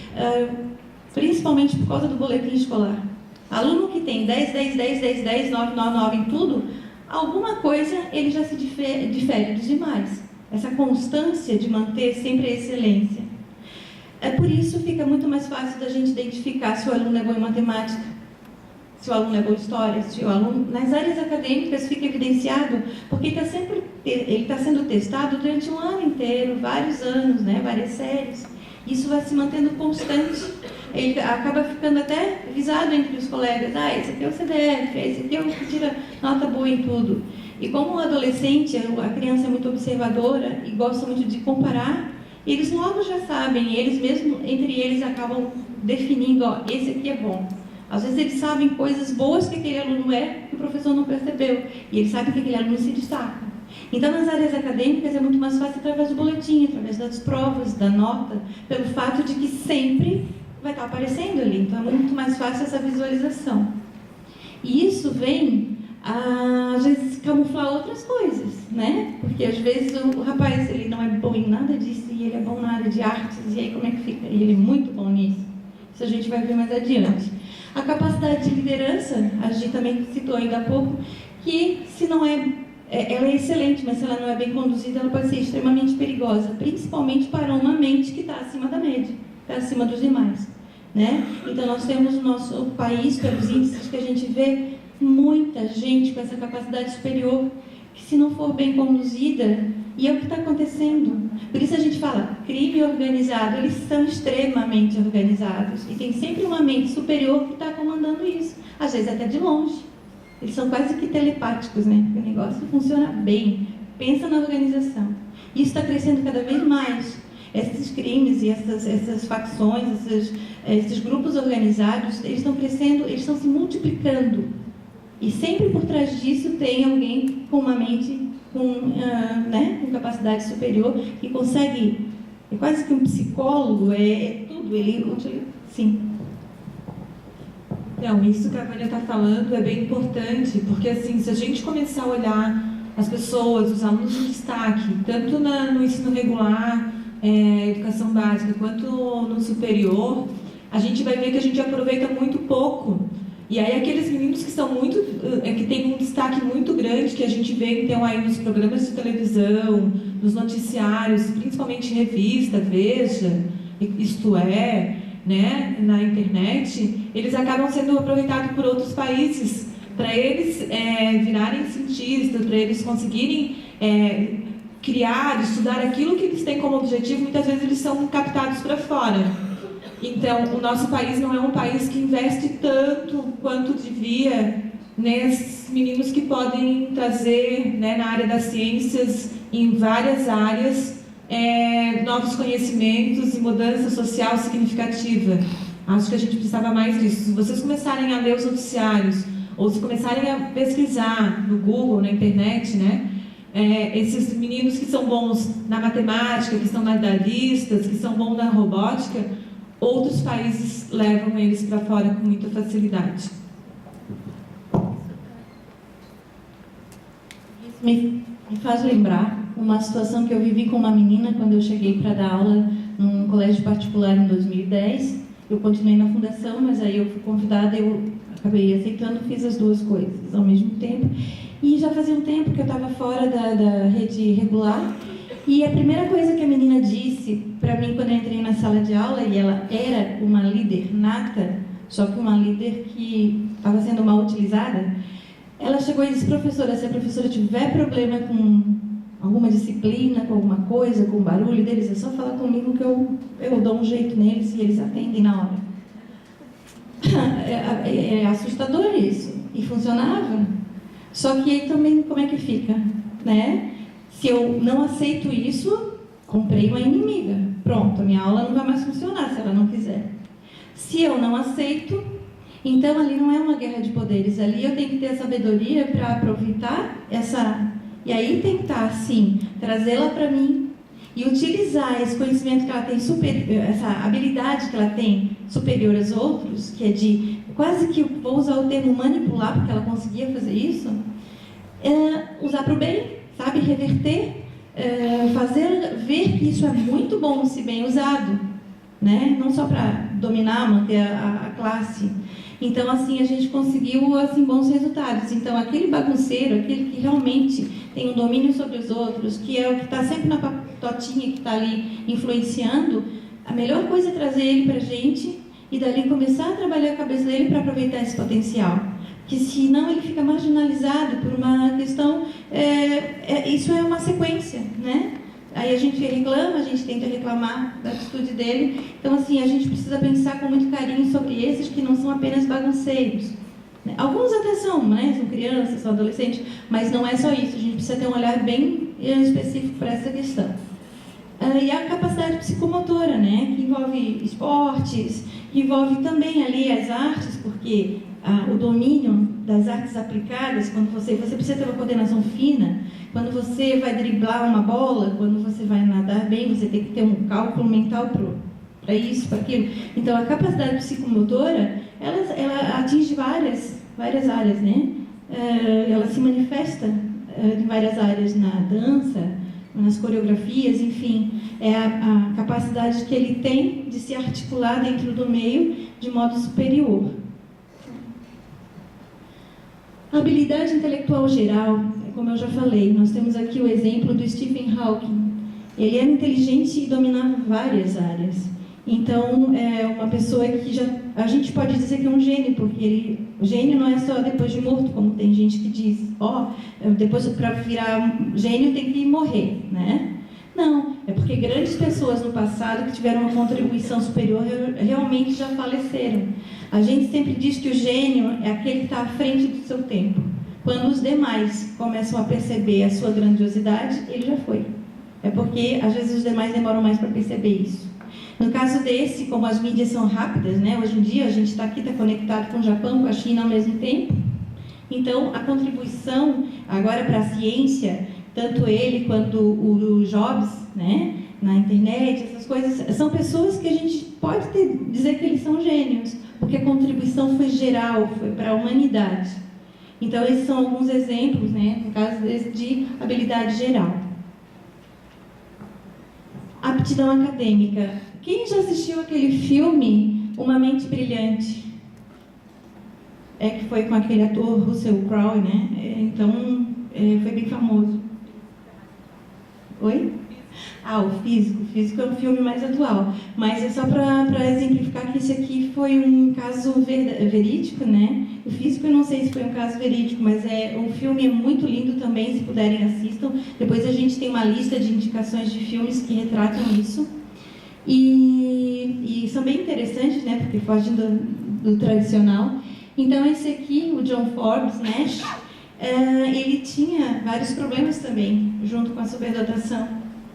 principalmente por causa do boletim escolar. Aluno que tem 10, 10, 10, 10, 10, 9, 9, 9 em tudo, alguma coisa ele já se difere dos demais. Essa constância de manter sempre a excelência. Por isso fica muito mais fácil da gente identificar se o aluno é bom em matemática, se o aluno é bom em história, se o aluno... Nas áreas acadêmicas fica evidenciado, porque ele está sendo testado durante um ano inteiro, vários anos, né? Várias séries. Isso vai se mantendo constante. Ele acaba ficando até visado entre os colegas. Esse aqui é o CDF, esse aqui é o que tira nota boa em tudo. E como o adolescente, a criança é muito observadora e gosta muito de comparar, eles logo já sabem, eles mesmo, entre eles, acabam definindo, esse aqui é bom. Às vezes eles sabem coisas boas que aquele aluno que o professor não percebeu. E eles sabem que aquele aluno se destaca. Então, nas áreas acadêmicas é muito mais fácil através do boletim, através das provas, da nota, pelo fato de que sempre vai estar aparecendo ali. Então, é muito mais fácil essa visualização. E isso vem, às vezes, camuflar outras coisas, né? Porque, às vezes, o rapaz ele não é bom em nada disso e ele é bom na área de artes. E aí, como é que fica? E ele é muito bom nisso. Isso a gente vai ver mais adiante. A capacidade de liderança, a Gi também citou ainda há pouco, que se não ela é excelente, mas se ela não é bem conduzida, ela pode ser extremamente perigosa, principalmente para uma mente que está acima da média, está acima dos demais, né? Então, nós temos no nosso país, pelos índices que a gente vê, muita gente com essa capacidade superior, que se não for bem conduzida, e é o que está acontecendo. Por isso a gente fala, crime organizado, eles são extremamente organizados, e tem sempre uma mente superior que está comandando isso, às vezes até de longe. Eles são quase que telepáticos, né? O negócio funciona bem. Pensa na organização. Isso está crescendo cada vez mais. Esses crimes e essas facções, esses grupos organizados, eles estão crescendo, eles estão se multiplicando. E sempre por trás disso tem alguém com uma mente com capacidade superior que consegue, é quase que um psicólogo, é tudo. Sim. Então, isso que a Vânia está falando é bem importante, porque assim, se a gente começar a olhar as pessoas, os alunos em destaque, tanto no ensino regular, educação básica, quanto no superior, a gente vai ver que a gente aproveita muito pouco. E aí aqueles meninos que são que tem um destaque muito grande, que a gente vê então aí nos programas de televisão, nos noticiários, principalmente em revista, Veja, Isto É, né, na internet, eles acabam sendo aproveitados por outros países para eles virarem cientistas, para eles conseguirem criar, estudar aquilo que eles têm como objetivo. Muitas vezes eles são captados para fora. Então, o nosso país não é um país que investe tanto quanto devia nesses meninos que podem trazer, né, na área das ciências, em várias áreas, novos conhecimentos e mudança social significativa. Acho que a gente precisava mais disso. Se vocês começarem a ler os noticiários, ou se começarem a pesquisar no Google, na internet, né, esses meninos que são bons na matemática, que são medalhistas, que são bons na robótica, outros países levam eles para fora com muita facilidade. Isso me faz lembrar uma situação que eu vivi com uma menina quando eu cheguei para dar aula num colégio particular em 2010. Eu continuei na fundação, mas aí eu fui convidada, eu acabei aceitando, fiz as duas coisas ao mesmo tempo. E já fazia um tempo que eu estava fora da rede regular. E a primeira coisa que a menina disse para mim quando eu entrei na sala de aula, e ela era uma líder nata, só que uma líder que estava sendo mal utilizada, ela chegou e disse: professora, se a professora tiver problema com alguma disciplina, com alguma coisa, com o barulho deles, é só falar comigo que eu dou um jeito neles e eles atendem na hora. É assustador isso. E funcionava. Só que aí também, como é que fica? Né? Se eu não aceito isso, comprei uma inimiga. Pronto, a minha aula não vai mais funcionar se ela não quiser. Se eu não aceito, então ali não é uma guerra de poderes. Ali eu tenho que ter a sabedoria para aproveitar essa... E aí tentar, sim, trazê-la para mim e utilizar esse conhecimento que ela tem, essa habilidade que ela tem superior aos outros, que é de, quase que vou usar o termo manipular, porque ela conseguia fazer isso, usar para o bem, sabe? Reverter, fazer ver que isso é muito bom se bem usado, né? Não só para dominar, manter a classe. Então, assim, a gente conseguiu, assim, bons resultados. Então, aquele bagunceiro, aquele que realmente tem um domínio sobre os outros, que é o que está sempre na patotinha, que está ali influenciando, a melhor coisa é trazer ele para a gente e dali começar a trabalhar a cabeça dele para aproveitar esse potencial. Que senão ele fica marginalizado por uma questão... isso é uma sequência, né? Aí a gente reclama, a gente tenta reclamar da atitude dele. Então, assim, a gente precisa pensar com muito carinho sobre esses que não são apenas bagunceiros. Alguns até são, né? São crianças, são adolescentes, mas não é só isso. A gente precisa ter um olhar bem específico para essa questão. E a capacidade psicomotora, né? Que envolve esportes, que envolve também ali as artes, porque o domínio das artes aplicadas, quando você precisa ter uma coordenação fina. Quando você vai driblar uma bola, quando você vai nadar bem, você tem que ter um cálculo mental para isso, para aquilo. Então, a capacidade psicomotora, ela atinge várias áreas, né? Ela se manifesta em várias áreas, na dança, nas coreografias, enfim. É a capacidade que ele tem de se articular dentro do meio de modo superior. A habilidade intelectual geral, como eu já falei, nós temos aqui o exemplo do Stephen Hawking. Ele era inteligente e dominava várias áreas. Então, é uma pessoa que a gente pode dizer que é um gênio, porque o gênio não é só depois de morto, como tem gente que diz, depois para virar gênio tem que morrer, né? Não, é porque grandes pessoas no passado que tiveram uma contribuição superior realmente já faleceram. A gente sempre diz que o gênio é aquele que está à frente do seu tempo. Quando os demais começam a perceber a sua grandiosidade, ele já foi. É porque, às vezes, os demais demoram mais para perceber isso. No caso desse, como as mídias são rápidas, né? Hoje em dia a gente está aqui, está conectado com o Japão, com a China ao mesmo tempo. Então, a contribuição agora para a ciência, tanto ele quanto o Jobs, né? Na internet, essas coisas, são pessoas que a gente pode dizer que eles são gênios, porque a contribuição foi geral, foi para a humanidade. Então, esses são alguns exemplos, né, no caso de habilidade geral. Aptidão acadêmica. Quem já assistiu aquele filme Uma Mente Brilhante? Que foi com aquele ator Russell Crowe, né? Então, foi bem famoso. Oi? O Físico. O Físico é um filme mais atual. Mas é só para exemplificar que esse aqui foi um caso verídico, né? O Físico eu não sei se foi um caso verídico, mas um filme muito lindo também, se puderem assistam. Depois a gente tem uma lista de indicações de filmes que retratam isso. E são bem interessantes, né? Porque fogem do tradicional. Então esse aqui, o John Forbes Nash, ele tinha vários problemas também, junto com a superdotação,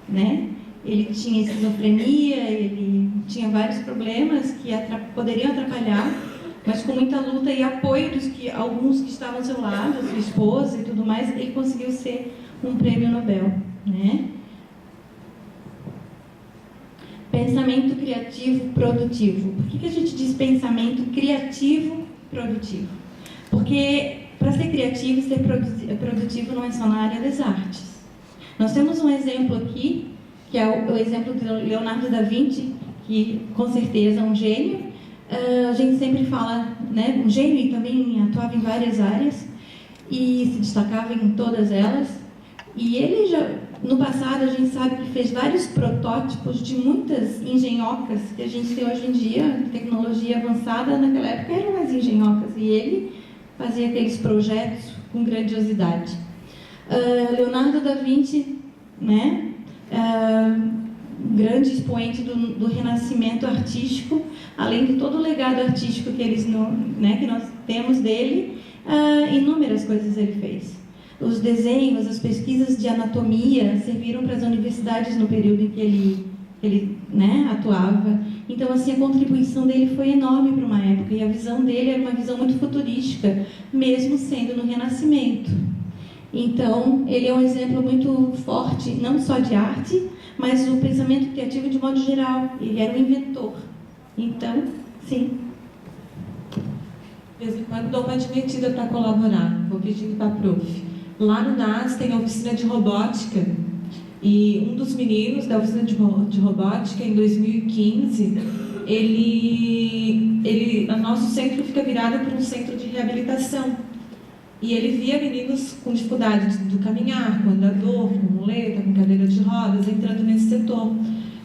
né? Ele tinha esquizofrenia, ele tinha vários problemas que poderiam atrapalhar, mas com muita luta e apoio dos alguns que estavam ao seu lado, a sua esposa e tudo mais, ele conseguiu ser um prêmio Nobel, né? Pensamento criativo produtivo. Por que a gente diz pensamento criativo produtivo? Porque para ser criativo e ser produtivo não é só na área das artes. Nós temos um exemplo aqui, que é o exemplo de Leonardo da Vinci, que com certeza é um gênio. A gente sempre fala, né, um gênio, e também atuava em várias áreas e se destacava em todas elas. E ele já, no passado, a gente sabe que fez vários protótipos de muitas engenhocas que a gente tem hoje em dia, tecnologia avançada. Naquela época eram as engenhocas, e ele fazia aqueles projetos com grandiosidade. Leonardo da Vinci, né, grande expoente do renascimento artístico, além de todo o legado artístico que nós temos dele, inúmeras coisas ele fez. Os desenhos, as pesquisas de anatomia serviram para as universidades no período em que ele né, atuava. Então, assim, a contribuição dele foi enorme para uma época, e a visão dele era uma visão muito futurística, mesmo sendo no Renascimento. Então, ele é um exemplo muito forte, não só de arte, mas o pensamento criativo de modo geral. Ele era um inventor. Então, sim. De vez em quando dou uma admitida para colaborar, vou pedindo para a prof. Lá no NAS tem a oficina de robótica, e um dos meninos da oficina de robótica, em 2015, o nosso centro fica virado para um centro de reabilitação. E ele via meninos com dificuldade do caminhar, com andador, com muleta, com cadeira de rodas, entrando nesse setor.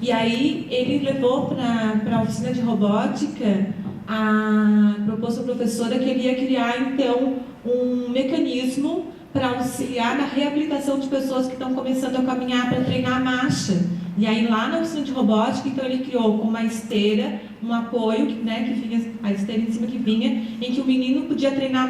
E aí ele levou para a oficina de robótica, propôs à professora que ele ia criar, então, um mecanismo para auxiliar na reabilitação de pessoas que estão começando a caminhar para treinar a marcha. E aí, lá na oficina de robótica, então, ele criou com uma esteira, um apoio, né, que vinha, a esteira em cima que vinha, em que o menino podia treinar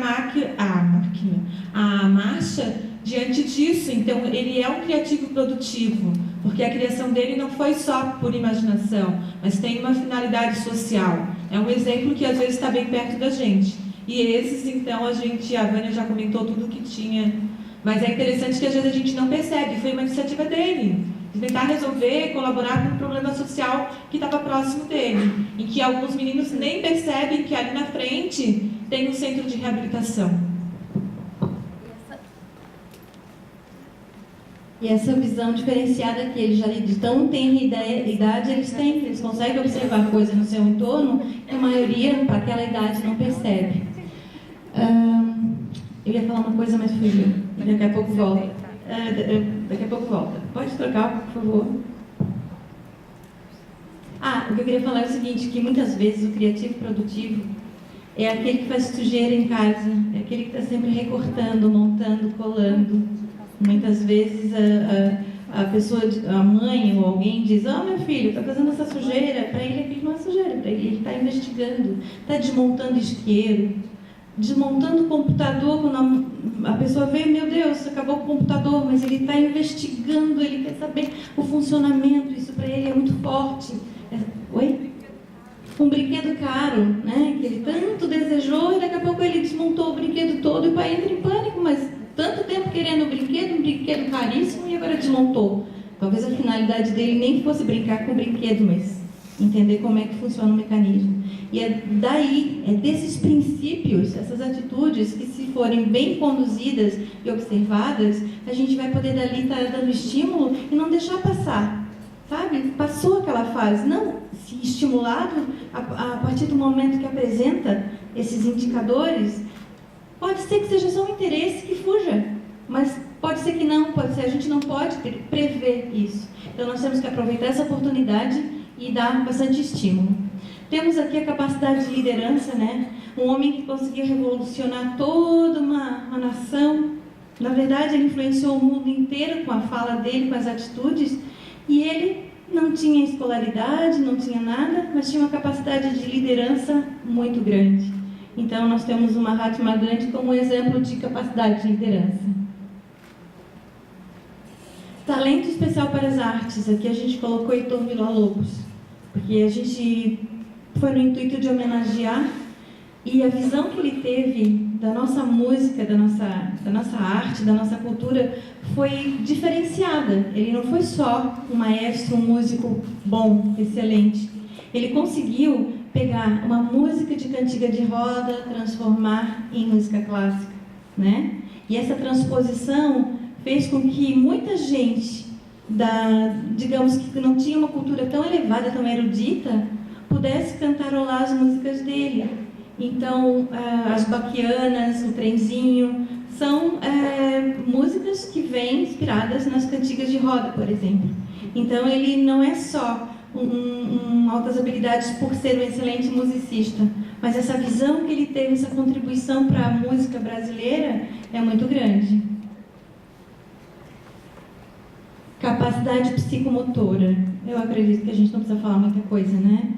a marcha diante disso. Então, ele é um criativo produtivo, porque a criação dele não foi só por imaginação, mas tem uma finalidade social. É um exemplo que, às vezes, está bem perto da gente. E esses, então, a Vânia já comentou tudo o que tinha, mas é interessante que às vezes a gente não percebe, foi uma iniciativa dele, de tentar resolver, colaborar com um problema social que estava próximo dele, em que alguns meninos nem percebem que ali na frente tem um centro de reabilitação. E essa visão diferenciada que eles já de tão tenra idade eles conseguem observar coisas no seu entorno que a maioria, para aquela idade, não percebe. Eu ia falar uma coisa, mas fugiu. Daqui a pouco volta. Daqui a pouco volta. Pode trocar, por favor. O que eu queria falar é o seguinte, que muitas vezes o criativo produtivo é aquele que faz sujeira em casa, é aquele que está sempre recortando, montando, colando. Muitas vezes a pessoa, a mãe ou alguém diz: meu filho, está fazendo essa sujeira. Para ele aquilo não é sujeira, para ele está investigando, está desmontando isqueiro, desmontando o computador. Quando a pessoa vê, meu Deus, acabou o computador, mas ele está investigando, ele quer saber o funcionamento. Isso para ele é muito forte. Oi? Um brinquedo caro, né, que ele tanto desejou, e daqui a pouco ele desmontou o brinquedo todo, e o pai entra em pânico, mas tanto tempo querendo um brinquedo caríssimo, e agora desmontou. Talvez a finalidade dele nem fosse brincar com o brinquedo, mas entender como é que funciona o mecanismo. E é desses princípios, essas atitudes, que se forem bem conduzidas e observadas, a gente vai poder dali estar dando estímulo e não deixar passar. Sabe? Passou aquela fase. Não, se estimulado, a partir do momento que apresenta esses indicadores, pode ser que seja só um interesse que fuja, mas pode ser que não, pode ser, a gente não pode prever isso. Então nós temos que aproveitar essa oportunidade e dar bastante estímulo. Temos aqui a capacidade de liderança, né? Um homem que conseguiu revolucionar toda uma nação. Na verdade, ele influenciou o mundo inteiro com a fala dele, com as atitudes, e ele não tinha escolaridade, não tinha nada, mas tinha uma capacidade de liderança muito grande. Então, nós temos o Mahatma Gandhi como exemplo de capacidade de liderança. Talento especial para as artes. Aqui a gente colocou Heitor Villa-Lobos, porque a gente foi no intuito de homenagear E a visão que ele teve da nossa música, da nossa arte, da nossa cultura, foi diferenciada. Ele não foi só um maestro, um músico bom, excelente. Ele conseguiu pegar uma música de cantiga de roda, transformar em música clássica, né? E essa transposição fez com que muita gente, digamos que não tinha uma cultura tão elevada, tão erudita, pudesse cantarolar as músicas dele. Então, as baquianas, o trenzinho, são músicas que vêm inspiradas nas cantigas de roda, por exemplo. Então, ele não é só altas habilidades por ser um excelente musicista, mas essa visão que ele teve, essa contribuição para a música brasileira é muito grande. Capacidade psicomotora. Eu acredito que a gente não precisa falar muita coisa, né?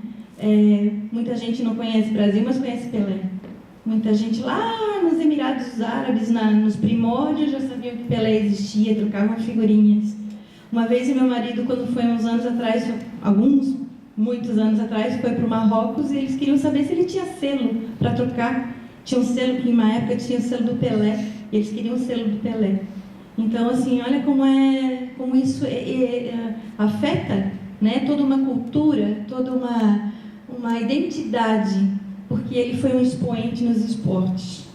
Muita gente não conhece o Brasil, mas conhece Pelé. Muita gente lá nos Emirados Árabes, nos primórdios, já sabiam que Pelé existia, trocavam figurinhas. Uma vez meu marido, quando foi muitos anos atrás, foi para o Marrocos e eles queriam saber se ele tinha selo para trocar. Tinha um selo, que na época tinha o selo do Pelé, e eles queriam o selo do Pelé. Então, assim, olha como isso afeta, né, toda uma cultura, toda uma identidade, porque ele foi um expoente nos esportes.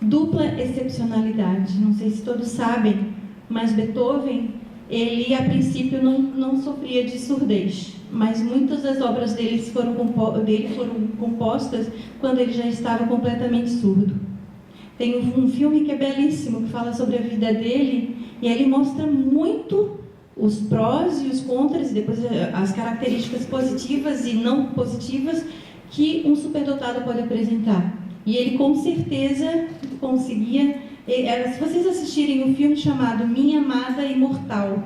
Dupla excepcionalidade. Não sei se todos sabem, mas Beethoven, ele a princípio não sofria de surdez, mas muitas das obras dele foram compostas quando ele já estava completamente surdo. Tem um filme que é belíssimo, que fala sobre a vida dele, e ele mostra muito os prós e os contras, e depois as características positivas e não positivas que um superdotado pode apresentar. E ele com certeza conseguia. Se vocês assistirem um filme chamado Minha Amada Imortal,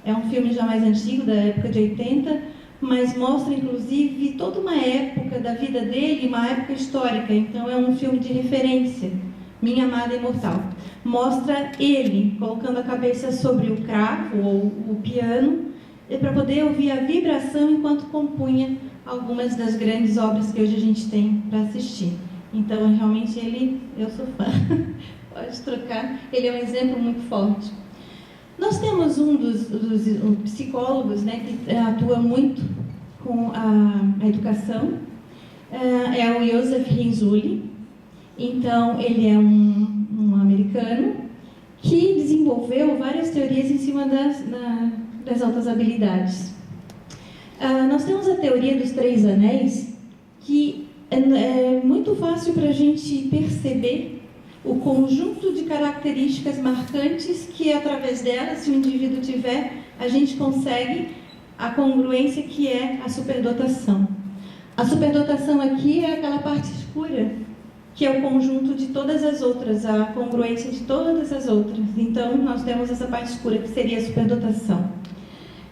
é um filme já mais antigo, da época de 80, mas mostra inclusive toda uma época da vida dele, uma época histórica, então é um filme de referência. Minha Amada Imortal. Mostra ele colocando a cabeça sobre o cravo ou o piano para poder ouvir a vibração enquanto compunha algumas das grandes obras que hoje a gente tem para assistir. Então, realmente, eu sou fã. Pode trocar. Ele é um exemplo muito forte. Nós temos um dos psicólogos, né, que atua muito com a educação, é o Joseph Renzulli. Então, ele é um americano que desenvolveu várias teorias em cima das altas habilidades. Nós temos a teoria dos 3 anéis, que é muito fácil para a gente perceber o conjunto de características marcantes que, através delas, se o indivíduo tiver, a gente consegue a congruência que é a superdotação. A superdotação aqui é aquela parte escura, que é o conjunto de todas as outras, a congruência de todas as outras. Então, nós temos essa parte escura, que seria a superdotação.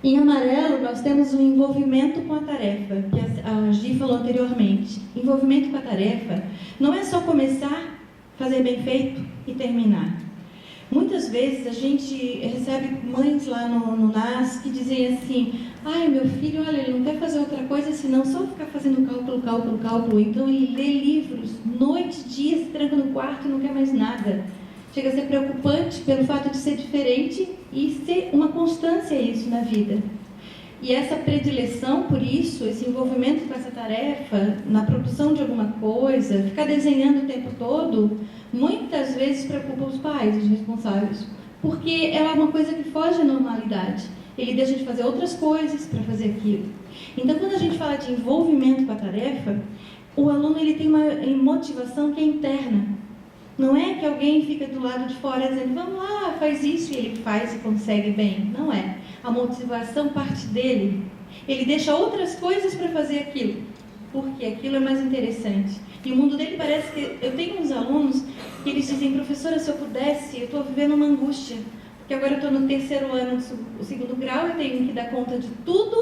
Em amarelo, nós temos o envolvimento com a tarefa, que a Gi falou anteriormente. Envolvimento com a tarefa não é só começar, fazer bem feito e terminar. Muitas vezes a gente recebe mães lá no NAS que dizem assim: ai, meu filho, olha, ele não quer fazer outra coisa senão só ficar fazendo cálculo. Então ele lê livros, noite, dia, se tranca no quarto e não quer mais nada. Chega a ser preocupante pelo fato de ser diferente e ser uma constância isso na vida. E essa predileção por isso, esse envolvimento com essa tarefa, na produção de alguma coisa, ficar desenhando o tempo todo, muitas vezes preocupa os pais, os responsáveis, porque é uma coisa que foge à normalidade. Ele deixa de fazer outras coisas para fazer aquilo. Então, quando a gente fala de envolvimento com a tarefa, o aluno ele tem uma motivação que é interna. Não é que alguém fica do lado de fora dizendo: vamos lá, faz isso, e ele faz e consegue bem. Não é. A motivação parte dele. Ele deixa outras coisas para fazer aquilo, porque aquilo é mais interessante. E o mundo dele parece que... Eu tenho uns alunos que eles dizem: professora, se eu pudesse, eu estou vivendo uma angústia, porque agora eu estou no 3º ano do 2º grau, eu tenho que dar conta de tudo,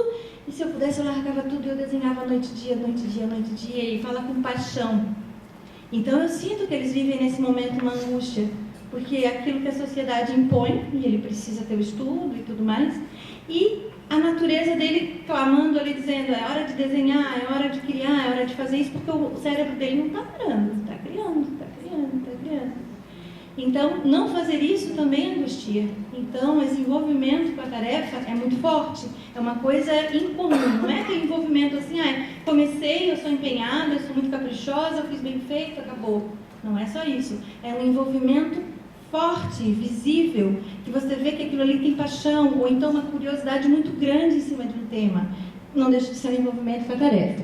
e se eu pudesse eu largava tudo e eu desenhava noite e dia, e fala com paixão. Então eu sinto que eles vivem nesse momento uma angústia, porque é aquilo que a sociedade impõe, e ele precisa ter o estudo e tudo mais, e a natureza dele clamando ali, dizendo, é hora de desenhar, é hora de criar, é hora de fazer isso, porque o cérebro dele não está parando, está criando, está criando, está criando. Então, não fazer isso também angustia. Então, esse envolvimento com a tarefa é muito forte, é uma coisa incomum, não é aquele envolvimento assim, comecei, eu sou empenhada, eu sou muito caprichosa, eu fiz bem feito, acabou. Não é só isso, é um envolvimento forte, visível, que você vê que aquilo ali tem paixão, ou então uma curiosidade muito grande em cima de um tema. Não deixa de ser um envolvimento com a tarefa.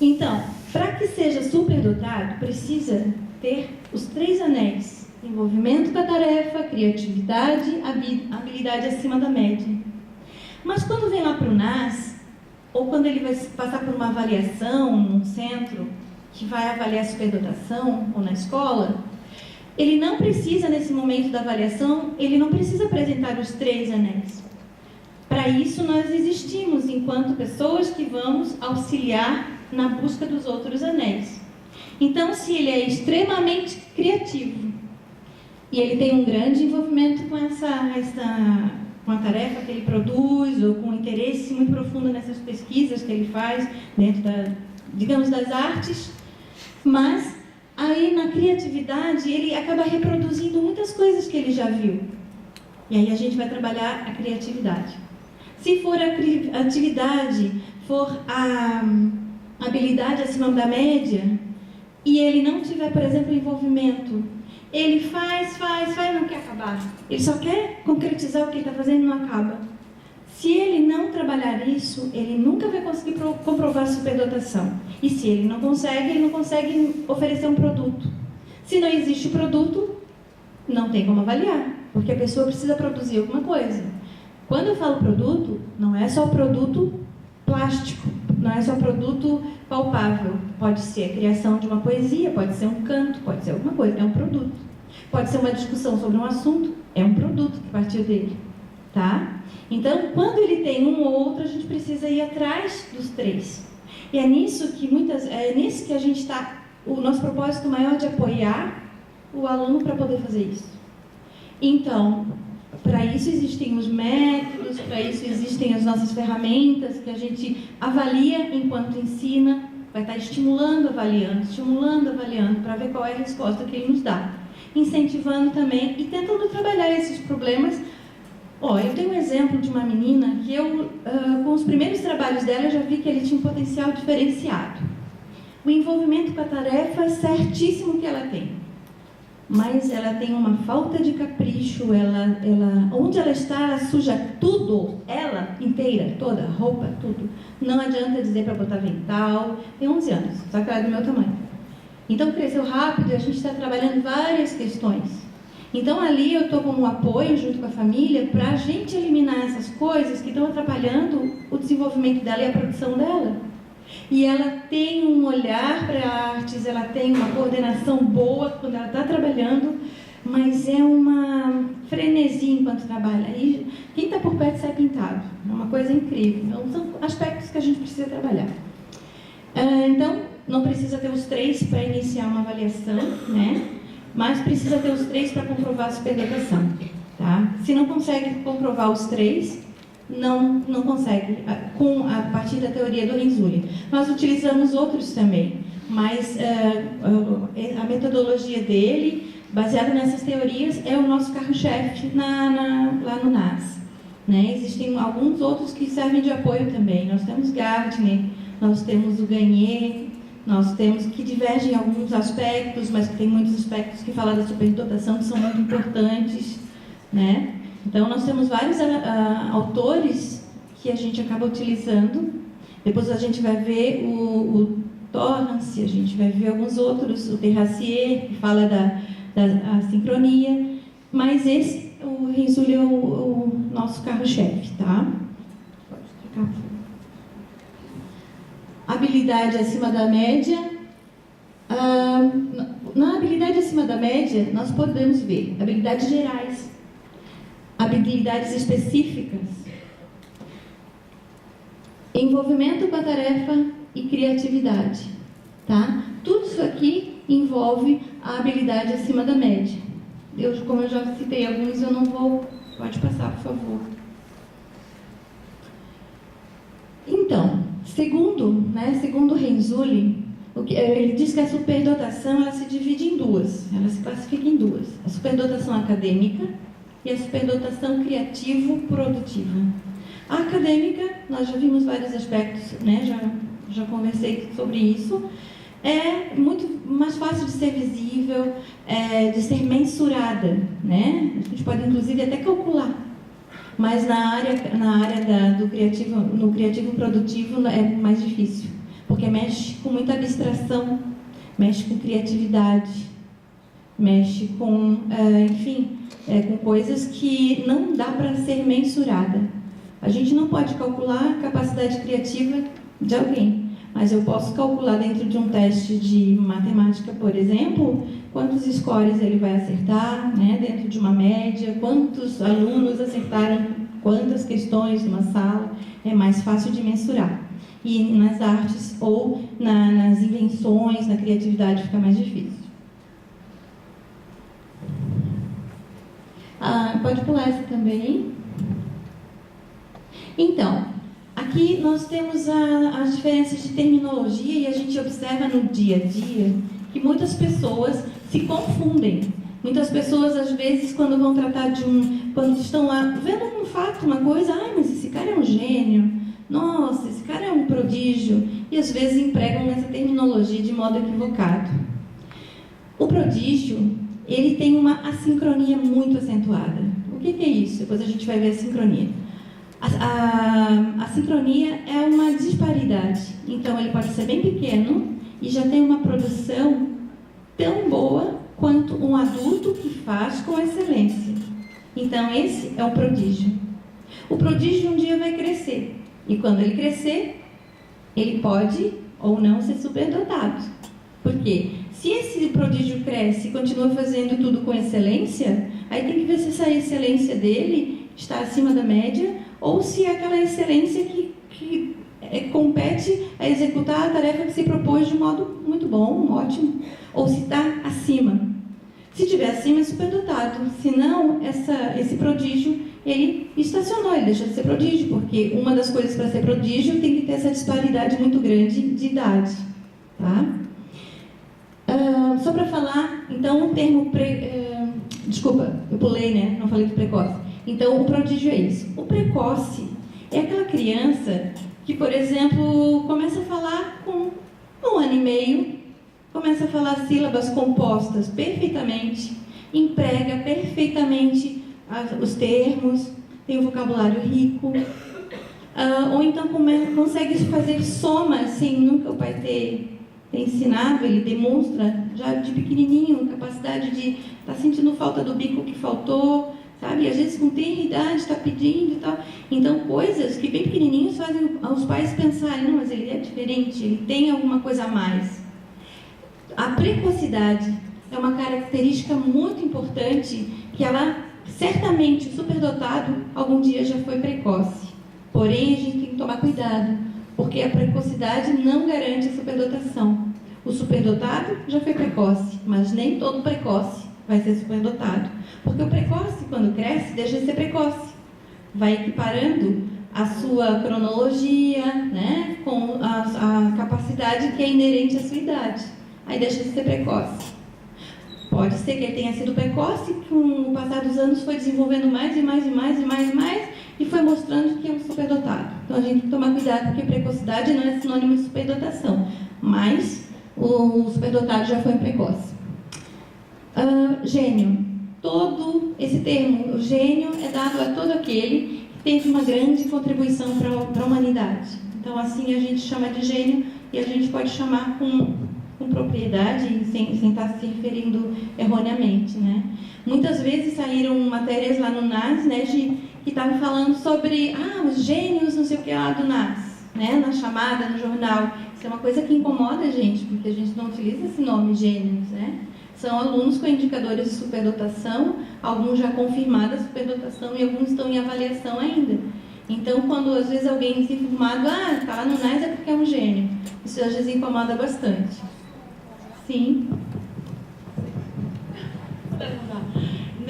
Então, para que seja superdotado, precisa ter os 3 anéis: envolvimento com a tarefa, criatividade, habilidade acima da média. Mas quando vem lá para o NAS, ou quando ele vai passar por uma avaliação num centro que vai avaliar a superdotação, ou na escola, ele não precisa, nesse momento da avaliação, ele não precisa apresentar os 3 anéis. Para isso, nós existimos enquanto pessoas que vamos auxiliar na busca dos outros anéis. Então, se ele é extremamente criativo e ele tem um grande envolvimento com com a tarefa que ele produz, ou com um interesse muito profundo nessas pesquisas que ele faz dentro das artes, mas aí na criatividade ele acaba reproduzindo muitas coisas que ele já viu. E aí a gente vai trabalhar a criatividade. Se for a atividade, for a habilidade acima da média, e ele não tiver, por exemplo, envolvimento, ele faz, não quer acabar. Ele só quer concretizar o que ele está fazendo e não acaba. Se ele não trabalhar isso, ele nunca vai conseguir comprovar a superdotação. E se ele não consegue oferecer um produto. Se não existe produto, não tem como avaliar, porque a pessoa precisa produzir alguma coisa. Quando eu falo produto, não é só o produto plástico, não é só produto palpável. Pode ser a criação de uma poesia, pode ser um canto, pode ser alguma coisa, é um produto. Pode ser uma discussão sobre um assunto, é um produto que partiu dele, tá? Então, quando ele tem um ou outro, a gente precisa ir atrás dos 3. E é nisso que a gente está, o nosso propósito maior de apoiar o aluno para poder fazer isso. Então, para isso existem os métodos, para isso existem as nossas ferramentas que a gente avalia enquanto ensina, vai estar estimulando, avaliando, para ver qual é a resposta que ele nos dá. Incentivando também e tentando trabalhar esses problemas. Eu tenho um exemplo de uma menina que com os primeiros trabalhos dela, eu já vi que ele tinha um potencial diferenciado. O envolvimento com a tarefa é certíssimo que ela tem. Mas ela tem uma falta de capricho, onde ela está, ela suja tudo, ela inteira, toda, roupa, tudo. Não adianta dizer para botar avental, tem 11 anos, só que ela é do meu tamanho. Então cresceu rápido e a gente está trabalhando várias questões. Então ali eu estou como apoio junto com a família para a gente eliminar essas coisas que estão atrapalhando o desenvolvimento dela e a produção dela. E ela tem um olhar para artes, ela tem uma coordenação boa quando ela está trabalhando, mas é uma frenesia enquanto trabalha. E quem está por perto sai pintado. É uma coisa incrível. Então, são aspectos que a gente precisa trabalhar. Então, não precisa ter os 3 para iniciar uma avaliação, né? Mas precisa ter os 3 para comprovar a superdotação. Tá? Se não consegue comprovar os 3... não consegue, a partir da teoria do Renzulli. Nós utilizamos outros também, mas a metodologia dele, baseada nessas teorias, é o nosso carro-chefe lá no NAS. Né? Existem alguns outros que servem de apoio também. Nós temos Gardner, nós temos o Gagné, nós temos que divergem em alguns aspectos, mas que tem muitos aspectos que falam da superdotação que são muito importantes, né? Então, nós temos vários autores que a gente acaba utilizando. Depois a gente vai ver o Torrance, a gente vai ver alguns outros, o Terracier, que fala da sincronia. Mas o Renzulli é o nosso carro-chefe, tá? Pode clicar. Habilidade acima da média. Na habilidade acima da média, nós podemos ver habilidades gerais, habilidades específicas, envolvimento com a tarefa e criatividade, tá? Tudo isso aqui envolve a habilidade acima da média. Como eu já citei alguns, eu não vou... Pode passar, por favor. Então, segundo Renzulli, ele diz que a superdotação ela se divide em duas, ela se classifica em duas: a superdotação acadêmica e a superdotação criativo-produtiva. A acadêmica, nós já vimos vários aspectos, né? Já conversei sobre isso. É muito mais fácil de ser visível, de ser mensurada, né? A gente pode inclusive até calcular. Mas na área do criativo, no criativo produtivo é mais difícil, porque mexe com muita abstração, mexe com criatividade, mexe com, com coisas que não dá para ser mensurada. A gente não pode calcular a capacidade criativa de alguém, mas eu posso calcular dentro de um teste de matemática, por exemplo, quantos scores ele vai acertar, né, dentro de uma média, quantos alunos acertaram quantas questões numa sala. É mais fácil de mensurar. E nas artes ou nas invenções, na criatividade, fica mais difícil. Pode pular essa também. Então, aqui nós temos as diferenças de terminologia e a gente observa no dia a dia que muitas pessoas se confundem. Muitas pessoas, às vezes, quando vão tratar quando estão lá vendo um fato, uma coisa, mas esse cara é um gênio, nossa, esse cara é um prodígio, e às vezes empregam essa terminologia de modo equivocado. O prodígio, ele tem uma assincronia muito acentuada. O que é isso? Depois a gente vai ver a sincronia. A sincronia é uma disparidade. Então, ele pode ser bem pequeno e já tem uma produção tão boa quanto um adulto que faz com excelência. Então, esse é o prodígio. O prodígio um dia vai crescer. E quando ele crescer, ele pode ou não ser superdotado. Por quê? Se esse prodígio cresce e continua fazendo tudo com excelência, aí tem que ver se essa excelência dele está acima da média ou se é aquela excelência que compete a executar a tarefa que se propôs de um modo muito bom, ótimo, ou se está acima. Se estiver acima, é superdotado. Se não, esse prodígio, ele estacionou, ele deixa de ser prodígio, porque uma das coisas para ser prodígio tem que ter essa disparidade muito grande de idade. Tá? Só para falar, então, o termo... Desculpa, eu pulei, né? Não falei do precoce. Então, o prodígio é isso. O precoce é aquela criança que, por exemplo, começa a falar com 1 ano e meio, começa a falar sílabas compostas perfeitamente, emprega perfeitamente os termos, tem um vocabulário rico, ou então consegue fazer somas sem nunca o pai ter ensinado. Ele demonstra já de pequenininho capacidade de estar sentindo falta do bico que faltou, sabe? Às vezes com tenra idade está pedindo e tal. Então, coisas que bem pequenininhos fazem os pais pensarem, não, mas ele é diferente, ele tem alguma coisa a mais. A precocidade é uma característica muito importante que ela, certamente, o superdotado algum dia já foi precoce. Porém, a gente tem que tomar cuidado, porque a precocidade não garante a superdotação. O superdotado já foi precoce, mas nem todo precoce vai ser superdotado. Porque o precoce, quando cresce, deixa de ser precoce. Vai equiparando a sua cronologia, né, com a capacidade que é inerente à sua idade. Aí deixa de ser precoce. Pode ser que ele tenha sido precoce, que com o passar dos anos foi desenvolvendo mais e mais e mais e mais e mais, e foi mostrando que é um superdotado. Então a gente tem que tomar cuidado, porque precocidade não é sinônimo de superdotação, mas o superdotado já foi precoce. Gênio. Todo esse termo, o gênio, é dado a todo aquele que teve uma grande contribuição para a humanidade. Então assim a gente chama de gênio, e a gente pode chamar com propriedade, sem estar se referindo erroneamente, né? Muitas vezes saíram matérias lá no NAS, né, que estavam falando sobre os gênios, não sei o que lá do NAS, né, na chamada, no jornal. Isso é uma coisa que incomoda a gente, porque a gente não utiliza esse nome gênios, né? São alunos com indicadores de superdotação, alguns já confirmados a superdotação e alguns estão em avaliação ainda. Então, quando às vezes alguém desinformado, está lá no NAS é porque é um gênio. Isso às vezes incomoda bastante. Sim.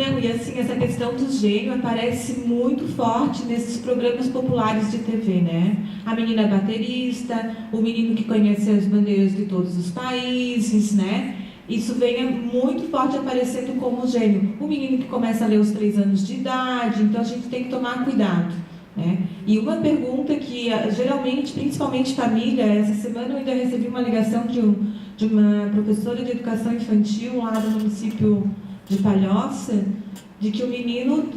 Não, e assim, essa questão do gênio aparece muito forte nesses programas populares de TV, né? A menina baterista, o menino que conhece as bandeiras de todos os países, né? Isso vem muito forte aparecendo como gênio. O menino que começa a ler aos 3 anos de idade, então a gente tem que tomar cuidado, né? E uma pergunta que geralmente, principalmente família, essa semana eu ainda recebi uma ligação de uma professora de educação infantil lá do município de Palhoça, de que o menino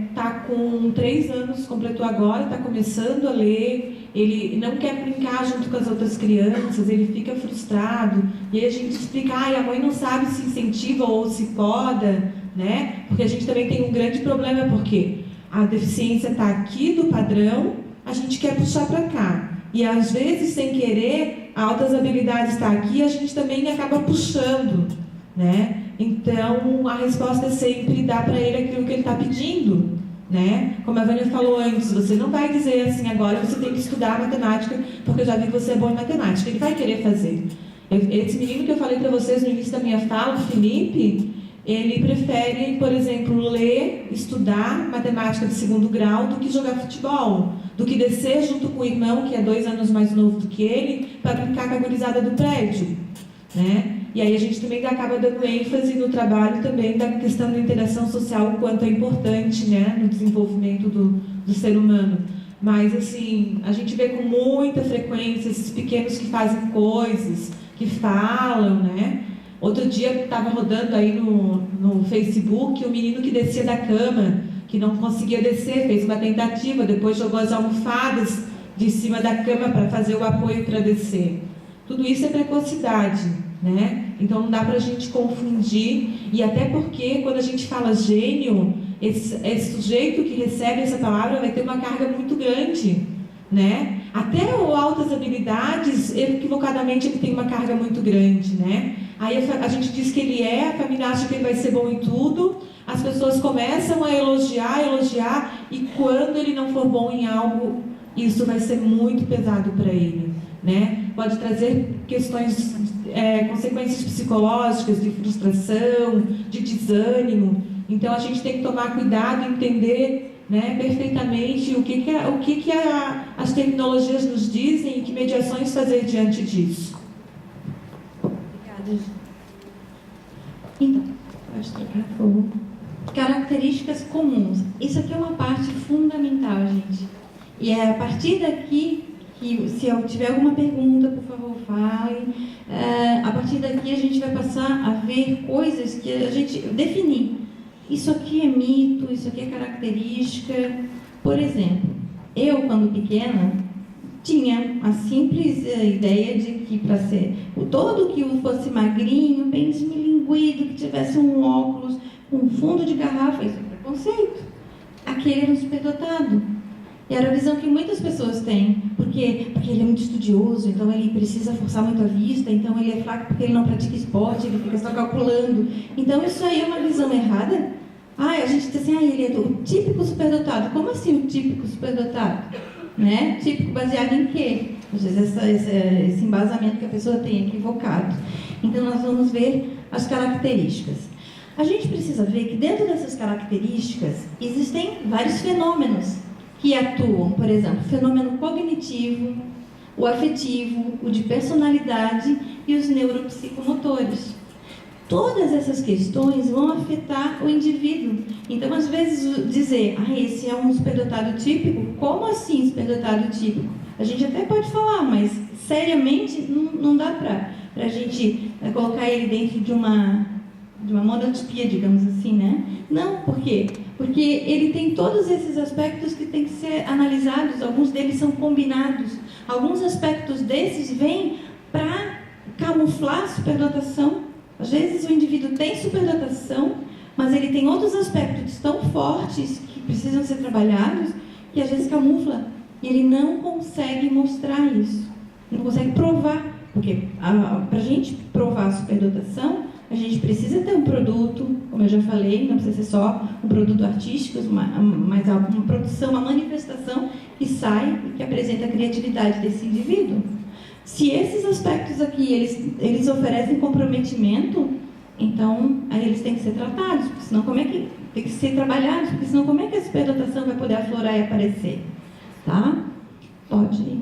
está com 3 anos, completou agora, está começando a ler, ele não quer brincar junto com as outras crianças, ele fica frustrado, e aí a gente explica, a mãe não sabe se incentiva ou se poda, né? Porque a gente também tem um grande problema, porque a deficiência está aqui do padrão, a gente quer puxar para cá, e às vezes, sem querer, altas habilidades está aqui, a gente também acaba puxando, né? Então, a resposta é sempre dar para ele aquilo que ele está pedindo, né? Como a Vânia falou antes, você não vai dizer assim, agora você tem que estudar matemática, porque eu já vi que você é bom em matemática. Ele vai querer fazer. Esse menino que eu falei para vocês no início da minha fala, o Felipe, ele prefere, por exemplo, ler, estudar matemática de 2º grau do que jogar futebol, do que descer junto com o irmão, que é 2 anos mais novo do que ele, para brincar com a gurizada do prédio, né? E aí a gente também acaba dando ênfase no trabalho também da questão da interação social, o quanto é importante, né, no desenvolvimento do ser humano. Mas, assim, a gente vê com muita frequência esses pequenos que fazem coisas, que falam, né? Outro dia estava rodando aí no Facebook o menino que descia da cama, que não conseguia descer, fez uma tentativa, depois jogou as almofadas de cima da cama para fazer o apoio para descer. Tudo isso é precocidade, né? Então não dá para a gente confundir, e até porque quando a gente fala gênio, esse sujeito que recebe essa palavra vai ter uma carga muito grande, né? Até o altas habilidades, equivocadamente ele tem uma carga muito grande, né? Aí a gente diz que ele a família acha que ele vai ser bom em tudo, as pessoas começam a elogiar, e quando ele não for bom em algo, isso vai ser muito pesado para ele, né? Pode trazer questões, consequências psicológicas, de frustração, de desânimo. Então a gente tem que tomar cuidado e entender, né, perfeitamente o que as tecnologias nos dizem e que mediações fazer diante disso. Obrigada. Então, pode trocar, por favor. Características comuns. Isso aqui é uma parte fundamental, gente. E é a partir daqui que, se eu tiver alguma pergunta, por favor, fale. A partir daqui a gente vai passar a ver coisas que a gente definir. Isso aqui é mito, isso aqui é característica. Por exemplo, eu, quando pequena, tinha a simples ideia de que para ser todo que fosse magrinho, bem desmilinguido, que tivesse um óculos, um fundo de garrafa, isso é preconceito. Aquele era um superdotado. E era a visão que muitas pessoas têm, porque ele é muito estudioso, então ele precisa forçar muito a vista, então ele é fraco porque ele não pratica esporte, ele fica só calculando. Então isso aí é uma visão errada. A gente diz assim, ele é o típico superdotado. Como assim o típico superdotado? Né? Típico baseado em quê? Às vezes esse embasamento que a pessoa tem é equivocado. Então nós vamos ver as características. A gente precisa ver que dentro dessas características existem vários fenômenos que atuam, por exemplo, o fenômeno cognitivo, o afetivo, o de personalidade e os neuropsicomotores. Todas essas questões vão afetar o indivíduo. Então, às vezes, dizer, esse é um superdotado típico, como assim superdotado típico? A gente até pode falar, mas seriamente não dá para a gente colocar ele dentro de uma monotipia, digamos assim, né? Não, por quê? Porque ele tem todos esses aspectos que têm que ser analisados, alguns deles são combinados, alguns aspectos desses vêm para camuflar a superdotação. Às vezes o indivíduo tem superdotação, mas ele tem outros aspectos tão fortes que precisam ser trabalhados, que às vezes camufla, e ele não consegue mostrar isso, não consegue provar, porque para a gente provar a superdotação, a gente precisa ter um produto, como eu já falei, não precisa ser só um produto artístico, mas uma produção, uma manifestação que sai e que apresenta a criatividade desse indivíduo. Se esses aspectos aqui, eles oferecem comprometimento, Então, aí eles têm que ser tratados, porque senão como é que... Tem que ser trabalhados, porque senão como é que a superdotação vai poder aflorar e aparecer? Tá? Pode ir.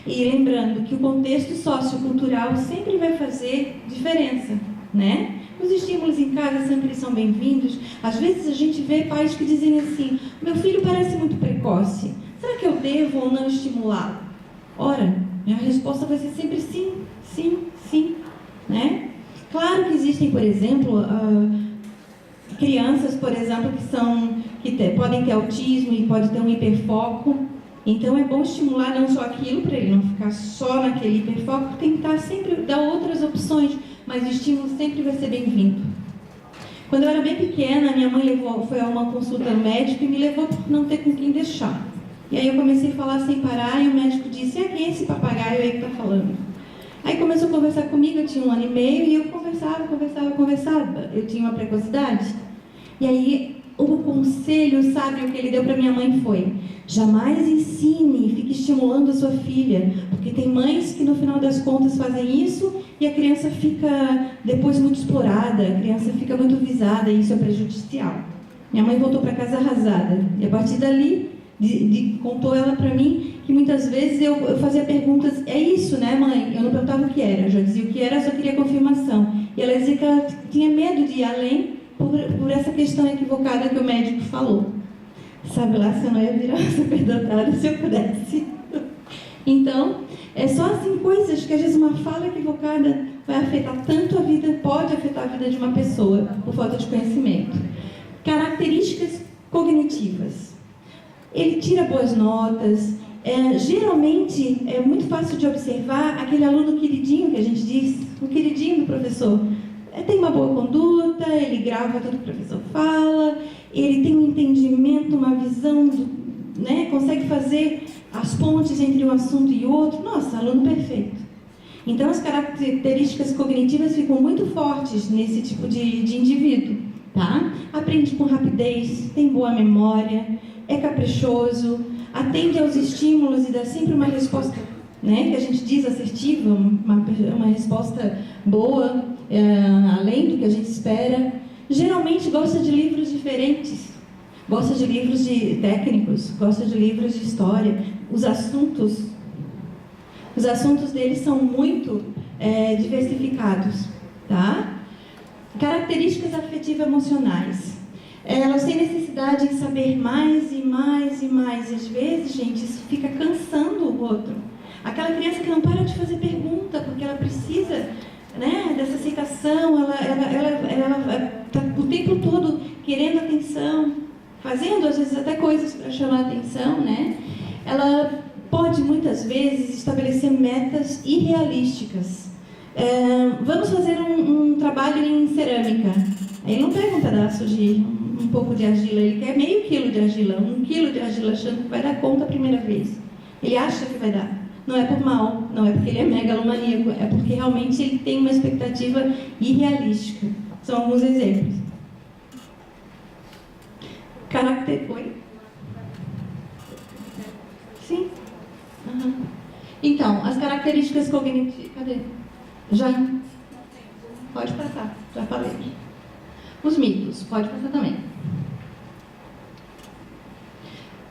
E lembrando que o contexto sociocultural sempre vai fazer diferença, né? Os estímulos em casa sempre são bem-vindos. Às vezes a gente vê pais que dizem assim: meu filho parece muito precoce, será que eu devo ou não estimulá-lo? Ora, minha resposta vai ser sempre sim, sim, sim, né? Claro que existem, por exemplo, crianças, por exemplo, que podem ter autismo e podem ter um hiperfoco. Então é bom estimular não só aquilo, para ele não ficar só naquele hiperfoco, tentar sempre dar outras opções, mas o estímulo sempre vai ser bem-vindo. Quando eu era bem pequena, minha mãe foi a uma consulta no médico e me levou por não ter com quem deixar. E aí eu comecei a falar sem parar e o médico disse: quem é esse papagaio aí que está falando? Aí começou a conversar comigo, eu tinha 1 ano e meio e eu conversava. Eu tinha uma precocidade. E aí o conselho sábio que ele deu para minha mãe foi: jamais ensine, fique estimulando a sua filha, porque tem mães que no final das contas fazem isso e a criança fica depois muito explorada, a criança fica muito visada e isso é prejudicial. Minha mãe voltou para casa arrasada e a partir dali contou ela para mim que muitas vezes eu fazia perguntas: é isso, né, mãe? Eu não perguntava o que era, eu já dizia o que era, só queria confirmação. E ela dizia que ela tinha medo de ir além por essa questão equivocada que o médico falou. Sabe lá se eu não ia virar superdotada se eu pudesse. Então, é só assim coisas que às vezes uma fala equivocada vai afetar tanto a vida, pode afetar a vida de uma pessoa por falta de conhecimento. Características cognitivas. Ele tira boas notas. Geralmente é muito fácil de observar aquele aluno queridinho que a gente diz, o queridinho do professor. Tem uma boa conduta, ele grava tudo que o professor fala, ele tem um entendimento, uma visão, né? Consegue fazer as pontes entre um assunto e outro. Nossa, aluno perfeito. Então, as características cognitivas ficam muito fortes nesse tipo de indivíduo. Tá? Aprende com rapidez, tem boa memória, é caprichoso, atende aos estímulos e dá sempre uma resposta, né? Que a gente diz assertiva, uma resposta boa, além do que a gente espera. Geralmente gosta de livros diferentes, gosta de livros técnicos, gosta de livros de história. Os assuntos deles são muito diversificados, tá? Características afetivo-emocionais. Elas têm necessidade de saber mais e mais e mais. E às vezes, gente, isso fica cansando o outro. Aquela criança que não para de fazer pergunta porque ela precisa, né, dessa aceitação, ela está o tempo todo querendo atenção, fazendo às vezes até coisas para chamar a atenção, né? Ela pode muitas vezes estabelecer metas irrealísticas. Vamos fazer um trabalho em cerâmica. Ele não pega um pedaço um pouco de argila, ele quer meio quilo de argila, 1 quilo de argila, achando que vai dar conta a primeira vez. Ele acha que vai dar. Não é por mal, não é porque ele é megalomaníaco, é porque realmente ele tem uma expectativa irrealística. São alguns exemplos. Oi? Sim? Uhum. Então, as características cognitivas... Cadê? Já? Pode passar, já falei. Os mitos, pode passar também.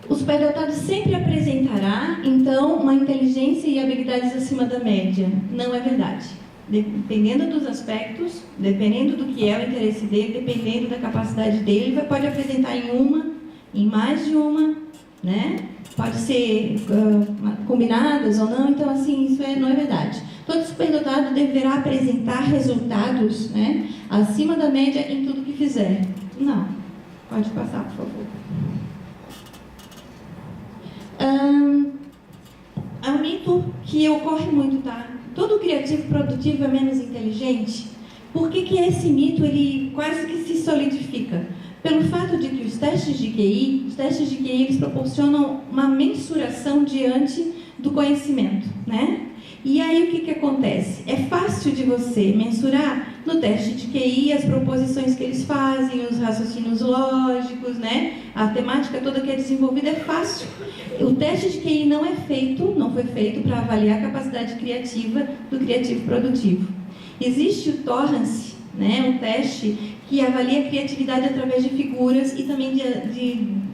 O superdotado sempre apresentará, então, uma inteligência e habilidades acima da média. Não é verdade. Dependendo dos aspectos, dependendo do que é o interesse dele, dependendo da capacidade dele, ele pode apresentar em mais de uma, né? Pode ser combinadas ou não, então, assim, isso não é verdade. Todo superdotado deverá apresentar resultados, né, acima da média em tudo que fizer. Não. Pode passar, por favor. É um mito que ocorre muito, tá? Todo criativo produtivo é menos inteligente. Por que esse mito ele quase que se solidifica? Pelo fato de que os testes de QI eles proporcionam uma mensuração diante do conhecimento, né? E aí o que acontece? É fácil de você mensurar no teste de QI as proposições que eles fazem, os raciocínios lógicos, né? A temática toda que é desenvolvida é fácil. O teste de QI não foi feito para avaliar a capacidade criativa do criativo produtivo. Existe o Torrance, né? Um teste que avalia a criatividade através de figuras e também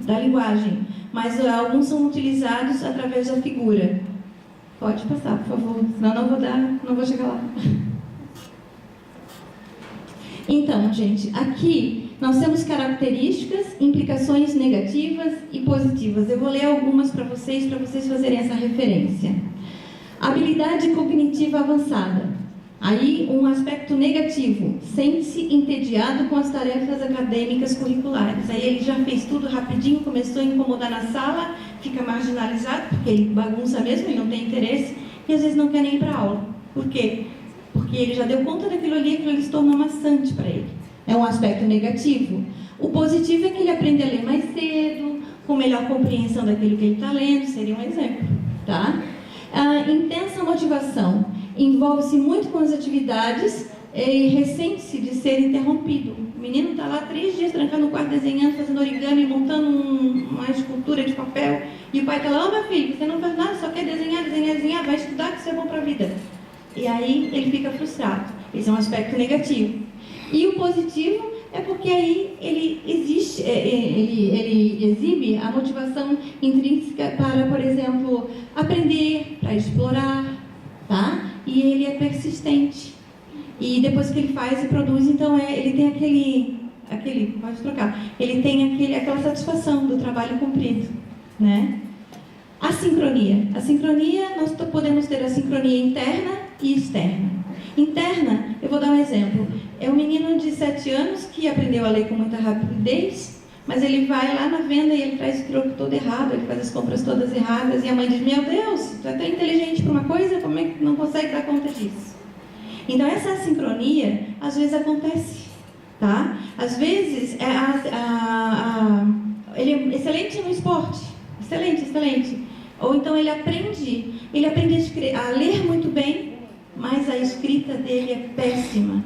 da linguagem, mas alguns são utilizados através da figura. Pode passar, por favor, senão não vou chegar lá. Então, gente, aqui nós temos características, implicações negativas e positivas. Eu vou ler algumas para vocês fazerem essa referência. Habilidade cognitiva avançada. Aí, um aspecto negativo, sente-se entediado com as tarefas acadêmicas curriculares. Aí ele já fez tudo rapidinho, começou a incomodar na sala, fica marginalizado, porque ele bagunça mesmo, ele não tem interesse, e às vezes não quer nem ir para a aula. Por quê? Porque ele já deu conta daquilo ali, aquilo ali se tornou maçante para ele. É um aspecto negativo. O positivo é que ele aprende a ler mais cedo, com melhor compreensão daquilo que ele está lendo, seria um exemplo, tá? A intensa motivação envolve-se muito com as atividades e ressente-se de ser interrompido. O menino está lá 3 dias trancado no quarto desenhando, fazendo origami, montando uma escultura de papel, e o pai está lá: meu filho, você não faz nada, só quer desenhar, vai estudar que isso é bom para a vida. E aí ele fica frustrado. Esse é um aspecto negativo. E o positivo é porque aí ele exibe a motivação intrínseca para, por exemplo, aprender, para explorar, tá? E ele é persistente. E depois que ele faz e produz, então ele tem pode trocar, ele tem aquela satisfação do trabalho cumprido, né? A sincronia. A sincronia, nós podemos ter a sincronia interna e externa. Interna, eu vou dar um exemplo. É um menino de 7 anos que aprendeu a ler com muita rapidez, mas ele vai lá na venda e ele traz o troco todo errado, ele faz as compras todas erradas, e a mãe diz: meu Deus, tu é tão inteligente para uma coisa, como é que não consegue dar conta disso? Então essa assincronia, às vezes acontece, tá? Às vezes, ele é excelente no esporte, excelente. Ou então ele aprende a ler muito bem, mas a escrita dele é péssima,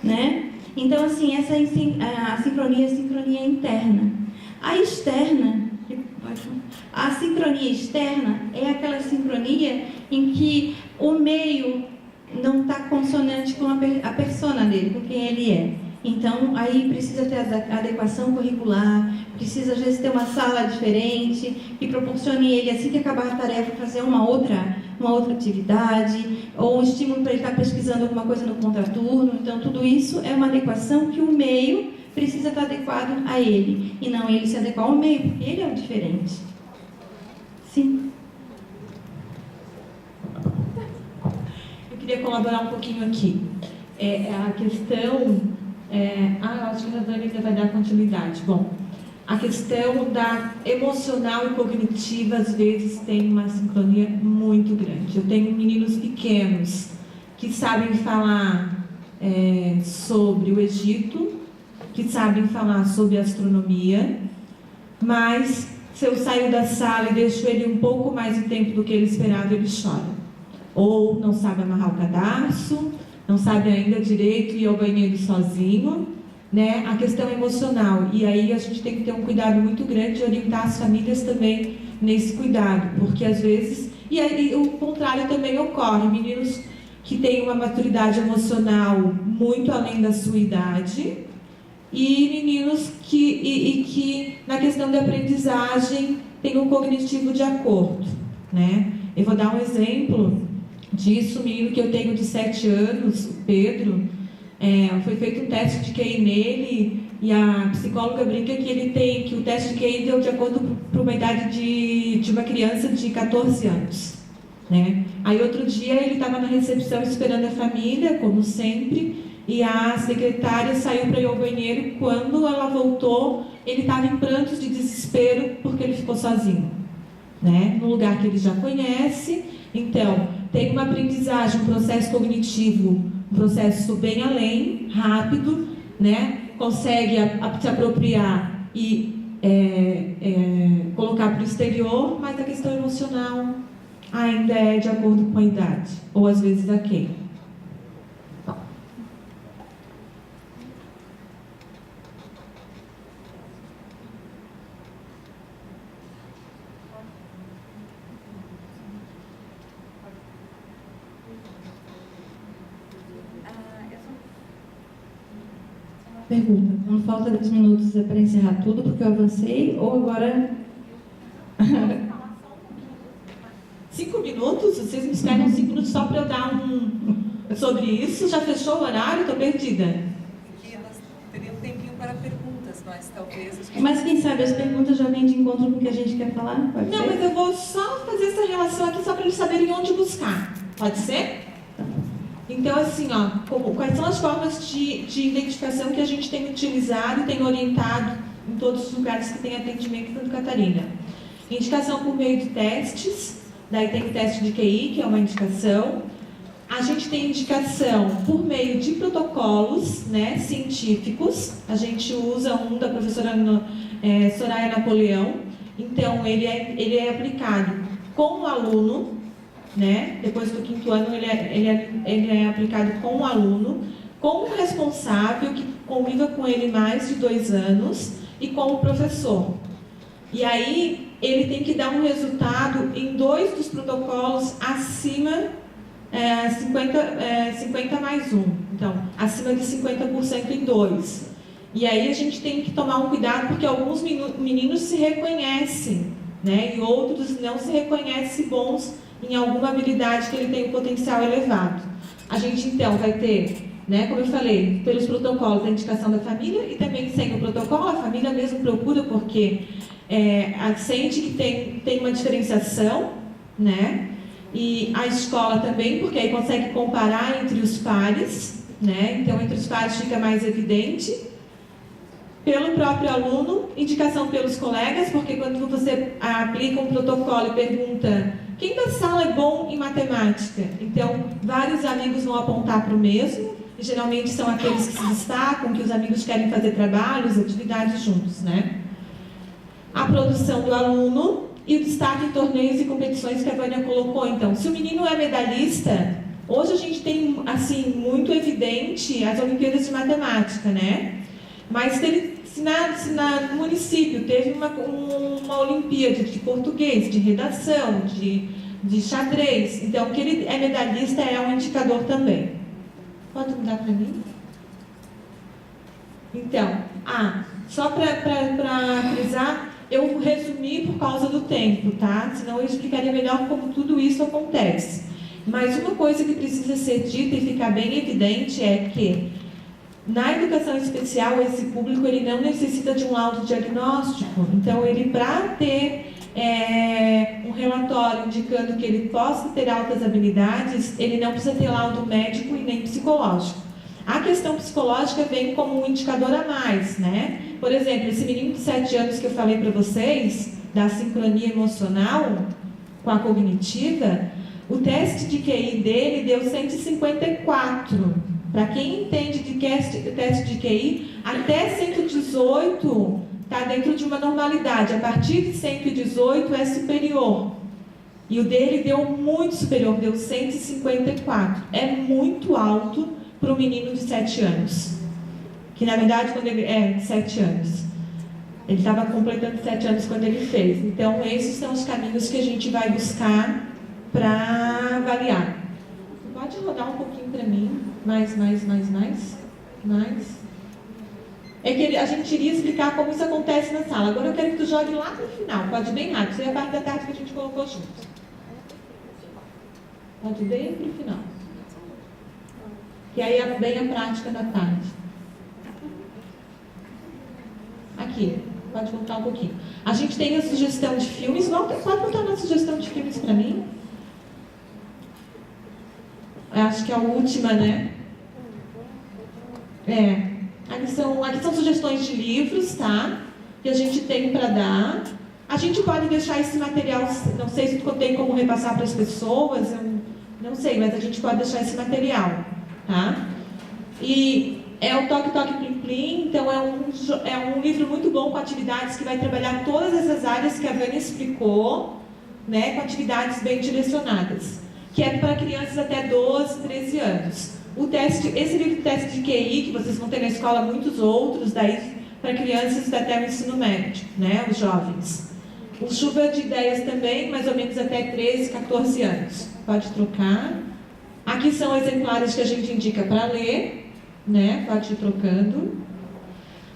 né? Então, assim, a sincronia interna. A sincronia externa é aquela sincronia em que o meio não está consonante com a persona dele, com quem ele é. Então, aí precisa ter a adequação curricular, precisa às vezes ter uma sala diferente que proporcione ele, assim que acabar a tarefa, fazer uma outra atividade, ou um estímulo para ele estar pesquisando alguma coisa no contraturno. Então, tudo isso é uma adequação que o meio precisa estar adequado a ele, e não ele se adequar ao meio, porque ele é o diferente. Sim? Eu queria colaborar um pouquinho aqui. A questão... acho que a Dani ainda vai dar continuidade. Bom, a questão da emocional e cognitiva, às vezes, tem uma sincronia muito grande. Eu tenho meninos pequenos que sabem falar sobre o Egito, que sabem falar sobre astronomia, mas se eu saio da sala e deixo ele um pouco mais de tempo do que ele esperava, ele chora. Ou não sabe amarrar o cadarço, não sabe ainda direito ir ao banheiro sozinho, né? A questão emocional. E aí a gente tem que ter um cuidado muito grande de orientar as famílias também nesse cuidado, porque às vezes... E aí o contrário também ocorre. Meninos que têm uma maturidade emocional muito além da sua idade, e meninos que na questão da aprendizagem têm um cognitivo de acordo, né? Eu vou dar um exemplo disso. O menino que eu tenho de 7 anos, o Pedro, foi feito um teste de QI nele, e a psicóloga brinca que o teste de QI deu de acordo para uma idade de uma criança de 14 anos, né? Aí outro dia ele estava na recepção esperando a família, como sempre, e a secretária saiu para ir ao banheiro. Quando ela voltou, ele estava em prantos de desespero porque ele ficou sozinho, né? Num lugar que ele já conhece. Então, tem uma aprendizagem, um processo cognitivo, um processo bem além, rápido, né? Consegue se apropriar e colocar para o exterior, mas a questão emocional ainda é de acordo com a idade, ou às vezes aquém. Pergunta, quando falta 10 minutos é para encerrar tudo porque eu avancei ou agora... 5 minutos? Vocês me esperam 5 minutos só para eu dar sobre isso? Já fechou o horário? Estou perdida. Porque elas teriam um tempinho para perguntas, mas talvez... Mas quem sabe as perguntas já vêm de encontro com o que a gente quer falar? Pode Não, ser? mas eu vou só fazer essa relação aqui só para eles saberem onde buscar. Pode ser? Então, assim, quais são as formas de identificação que a gente tem utilizado e tem orientado em todos os lugares que tem atendimento em Santa Catarina? Indicação por meio de testes, daí tem o teste de QI, que é uma indicação. A gente tem indicação por meio de protocolos, né, científicos. A gente usa um da professora Soraya Napoleão. Então, ele é aplicado com o aluno, né? Depois do 5º ano, ele é aplicado com o aluno, com o responsável, que conviva com ele mais de 2 anos, e com o professor. E aí, ele tem que dar um resultado em 2 dos protocolos acima 50 mais 1. Então, acima de 50% em 2. E aí a gente tem que tomar um cuidado, porque alguns meninos se reconhecem, né? E outros não se reconhecem bons em alguma habilidade que ele tem um potencial elevado. A gente, então, vai ter, né, como eu falei, pelos protocolos, a indicação da família, e também sem o protocolo, a família mesmo procura, porque sente que tem uma diferenciação, né? E a escola também, porque aí consegue comparar entre os pares, né? Então, entre os pares fica mais evidente. Pelo próprio aluno, indicação pelos colegas, porque quando você aplica um protocolo e pergunta quem da sala é bom em matemática, então vários amigos vão apontar para o mesmo, e geralmente são aqueles que se destacam, que os amigos querem fazer trabalhos, atividades juntos, né? A produção do aluno e o destaque em torneios e competições que a Vânia colocou. Então, se o menino é medalhista, hoje a gente tem, assim, muito evidente as Olimpíadas de Matemática, né? Mas se no município teve uma Olimpíada de português, de redação, de xadrez, então que ele é medalhista é um indicador também. Pode mudar para mim? Então, só para frisar, eu resumi por causa do tempo, tá? Senão eu explicaria melhor como tudo isso acontece. Mas uma coisa que precisa ser dita e ficar bem evidente é que na educação especial, esse público ele não necessita de um laudo diagnóstico. Então, ele, para ter um relatório indicando que ele possa ter altas habilidades, ele não precisa ter laudo médico e nem psicológico. A questão psicológica vem como um indicador a mais, né? Por exemplo, esse menino de 7 anos que eu falei para vocês, da sincronia emocional com a cognitiva, o teste de QI dele deu 154. Para quem entende de teste de QI, até 118 está dentro de uma normalidade. A partir de 118 é superior. E o dele deu muito superior, deu 154. É muito alto para um menino de 7 anos. Que na verdade, quando ele 7 anos. Ele estava completando 7 anos quando ele fez. Então, esses são os caminhos que a gente vai buscar para avaliar. Pode rodar um pouquinho para mim. Mais. É que a gente iria explicar como isso acontece na sala. Agora eu quero que tu jogue lá para o final. Pode ir bem rápido. Isso é a parte da tarde que a gente colocou junto. Pode ir bem para o final. Que aí é bem a prática da tarde. Aqui. Pode voltar um pouquinho. A gente tem a sugestão de filmes. Pode botar na sugestão de filmes para mim? Acho que é a última, né? Aqui são sugestões de livros, tá? Que a gente tem para dar. A gente pode deixar esse material, não sei se tem como repassar para as pessoas, eu não sei, mas a gente pode deixar esse material, tá? E é o Toque Toque Plim Plim, então é um livro muito bom com atividades que vai trabalhar todas essas áreas que a Vânia explicou, né? Com atividades bem direcionadas. Que é para crianças até 12, 13 anos. Esse livro teste de QI, que vocês vão ter na escola muitos outros, daí para crianças até o ensino médio, né, os jovens. O Chuva de Ideias também, mais ou menos até 13, 14 anos. Pode trocar. Aqui são exemplares que a gente indica para ler, né, pode ir trocando.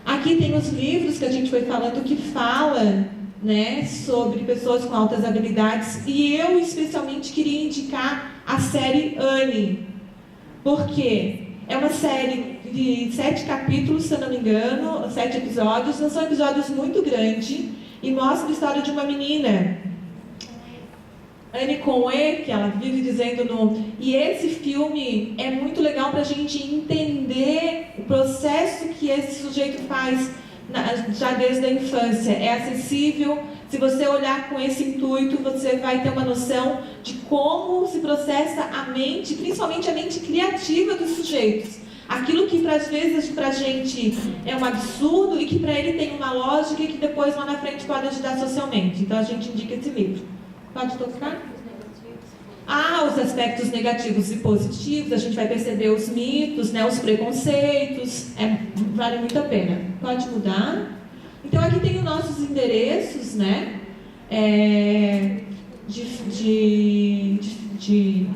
Aqui tem os livros que a gente foi falando que fala, né, sobre pessoas com altas habilidades, e eu especialmente queria indicar a série Anne, porque é uma série de 7 capítulos, se eu não me engano, 7 episódios, não são episódios muito grandes, e mostra a história de uma menina, Anne com E, que ela vive dizendo no... E esse filme é muito legal para a gente entender o processo que esse sujeito faz já desde a infância. É acessível. Se você olhar com esse intuito, você vai ter uma noção de como se processa a mente, principalmente a mente criativa dos sujeitos. Aquilo que às vezes para a gente é um absurdo e que para ele tem uma lógica e que depois lá na frente pode ajudar socialmente. Então a gente indica esse livro. Pode tocar? Os aspectos negativos e positivos, a gente vai perceber os mitos, né, os preconceitos, vale muito a pena. Pode mudar? Então aqui tem os nossos endereços, né, de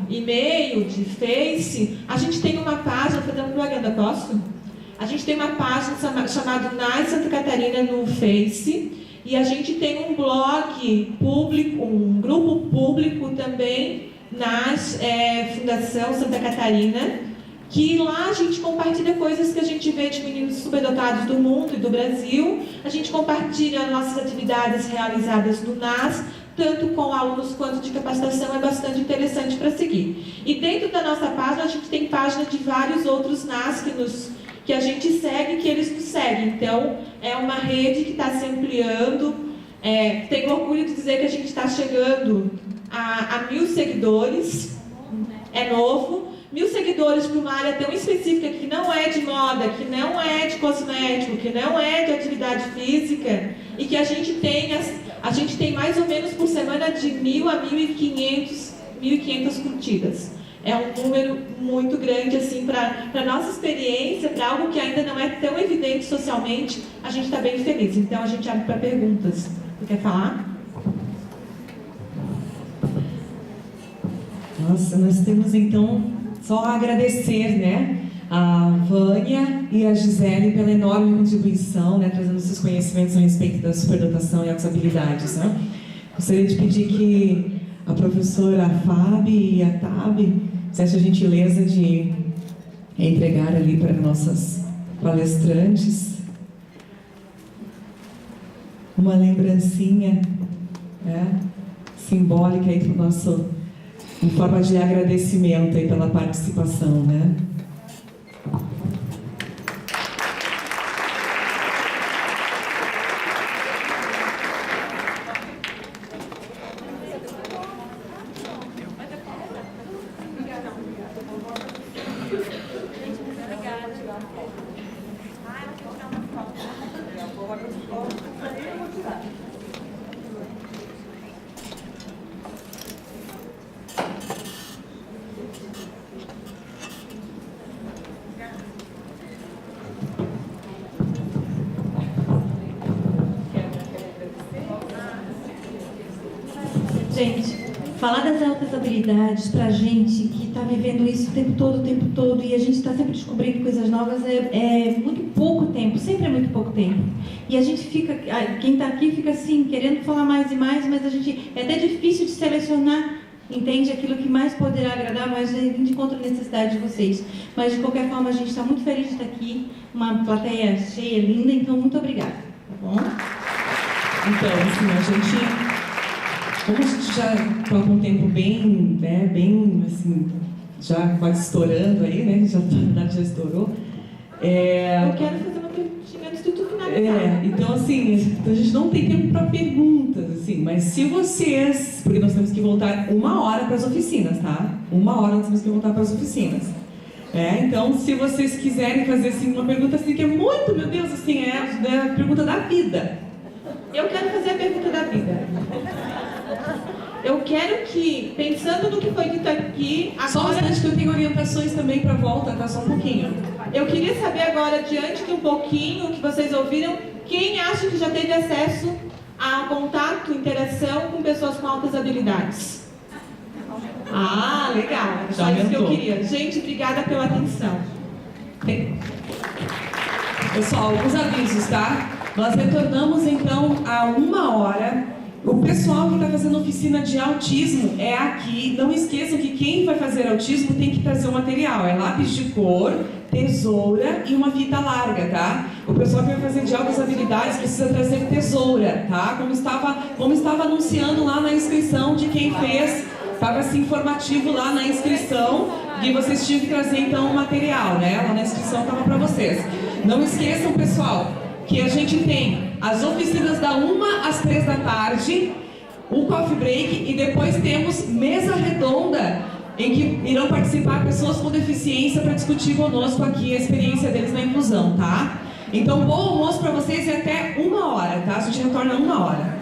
e-mail, de Face. A gente tem uma página, fazendo propaganda, posso? A gente tem uma página chamada NAS Santa Catarina no Face. E a gente tem um blog público, um grupo público também na Fundação Santa Catarina, que lá a gente compartilha coisas que a gente vê de meninos superdotados do mundo e do Brasil. A gente compartilha nossas atividades realizadas no NAS, tanto com alunos quanto de capacitação, é bastante interessante para seguir. E dentro da nossa página, a gente tem página de vários outros NAS que a gente segue, que eles nos seguem. Então, é uma rede que está se ampliando. Tenho orgulho de dizer que a gente está chegando a 1.000 seguidores. É novo. 1.000 seguidores para uma área tão específica que não é de moda, que não é de cosmético, que não é de atividade física, e que a gente tem mais ou menos por semana de 1.000 a 1.500 curtidas. É um número muito grande, assim, para nossa experiência, para algo que ainda não é tão evidente socialmente, a gente está bem feliz. Então, a gente abre para perguntas. Você quer falar? Nossa, nós temos, então, só a agradecer, né, a Vânia e a Gisele pela enorme contribuição, né, trazendo seus conhecimentos a respeito da superdotação e altas habilidades, né? Gostaria de pedir que a professora Fábio e a Tabi fizessem a gentileza de entregar ali para nossas palestrantes uma lembrancinha, né, simbólica aí para o nosso, em forma de agradecimento aí pela participação, né? Gente, falar das altas habilidades para a gente que está vivendo isso o tempo todo, e a gente está sempre descobrindo coisas novas, é muito pouco tempo, sempre é muito pouco tempo. E a gente fica, quem está aqui fica assim, querendo falar mais e mais, mas a gente, é até difícil de selecionar, entende, aquilo que mais poderá agradar, mas a gente encontra a necessidade de vocês. Mas de qualquer forma, a gente está muito feliz de estar aqui, uma plateia cheia, linda, então muito obrigada, tá bom? Então, assim, como a gente já está com um tempo bem, né, bem, assim, já quase estourando aí, né, já, na verdade já estourou. Eu quero fazer uma perguntinha antes de tu finalizar. Então, assim, a gente não tem tempo para perguntas, assim, mas se vocês, porque nós temos que voltar 1 hora para as oficinas, tá? 1 hora nós temos que voltar para as oficinas. Então, se vocês quiserem fazer, assim, uma pergunta, assim, que é muito, meu Deus, assim, é a pergunta da vida. Eu quero fazer a pergunta da vida. Eu quero que, pensando no que foi dito aqui, agora... Só um instante que eu tenho orientações também para a volta, tá? Só um pouquinho. Eu queria saber agora, diante de um pouquinho que vocês ouviram, quem acha que já teve acesso a contato, interação com pessoas com altas habilidades? Ah, legal. Só isso que eu queria. Gente, obrigada pela atenção. Pessoal, alguns avisos, tá? Nós retornamos então a 1h. O pessoal que está fazendo oficina de autismo é aqui. Não esqueçam que quem vai fazer autismo tem que trazer o material. É lápis de cor, tesoura e uma fita larga, tá? O pessoal que vai fazer de altas habilidades precisa trazer tesoura, tá? Como estava anunciando lá na inscrição de quem fez, estava assim informativo lá na inscrição, e vocês tinham que trazer então o material, né? Lá na inscrição estava para vocês. Não esqueçam, pessoal, que a gente tem as oficinas da 1 às 3 da tarde, o coffee break, e depois temos mesa redonda, em que irão participar pessoas com deficiência para discutir conosco aqui a experiência deles na inclusão, tá? Então, bom almoço para vocês e até 1h, tá? A gente retorna 1h.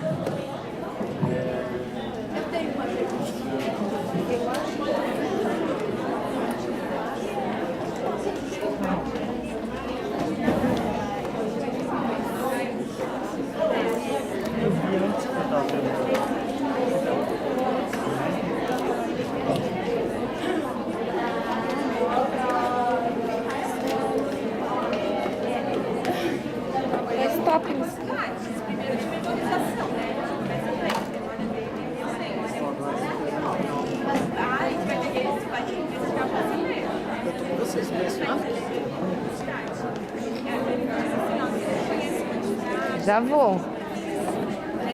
Já vou.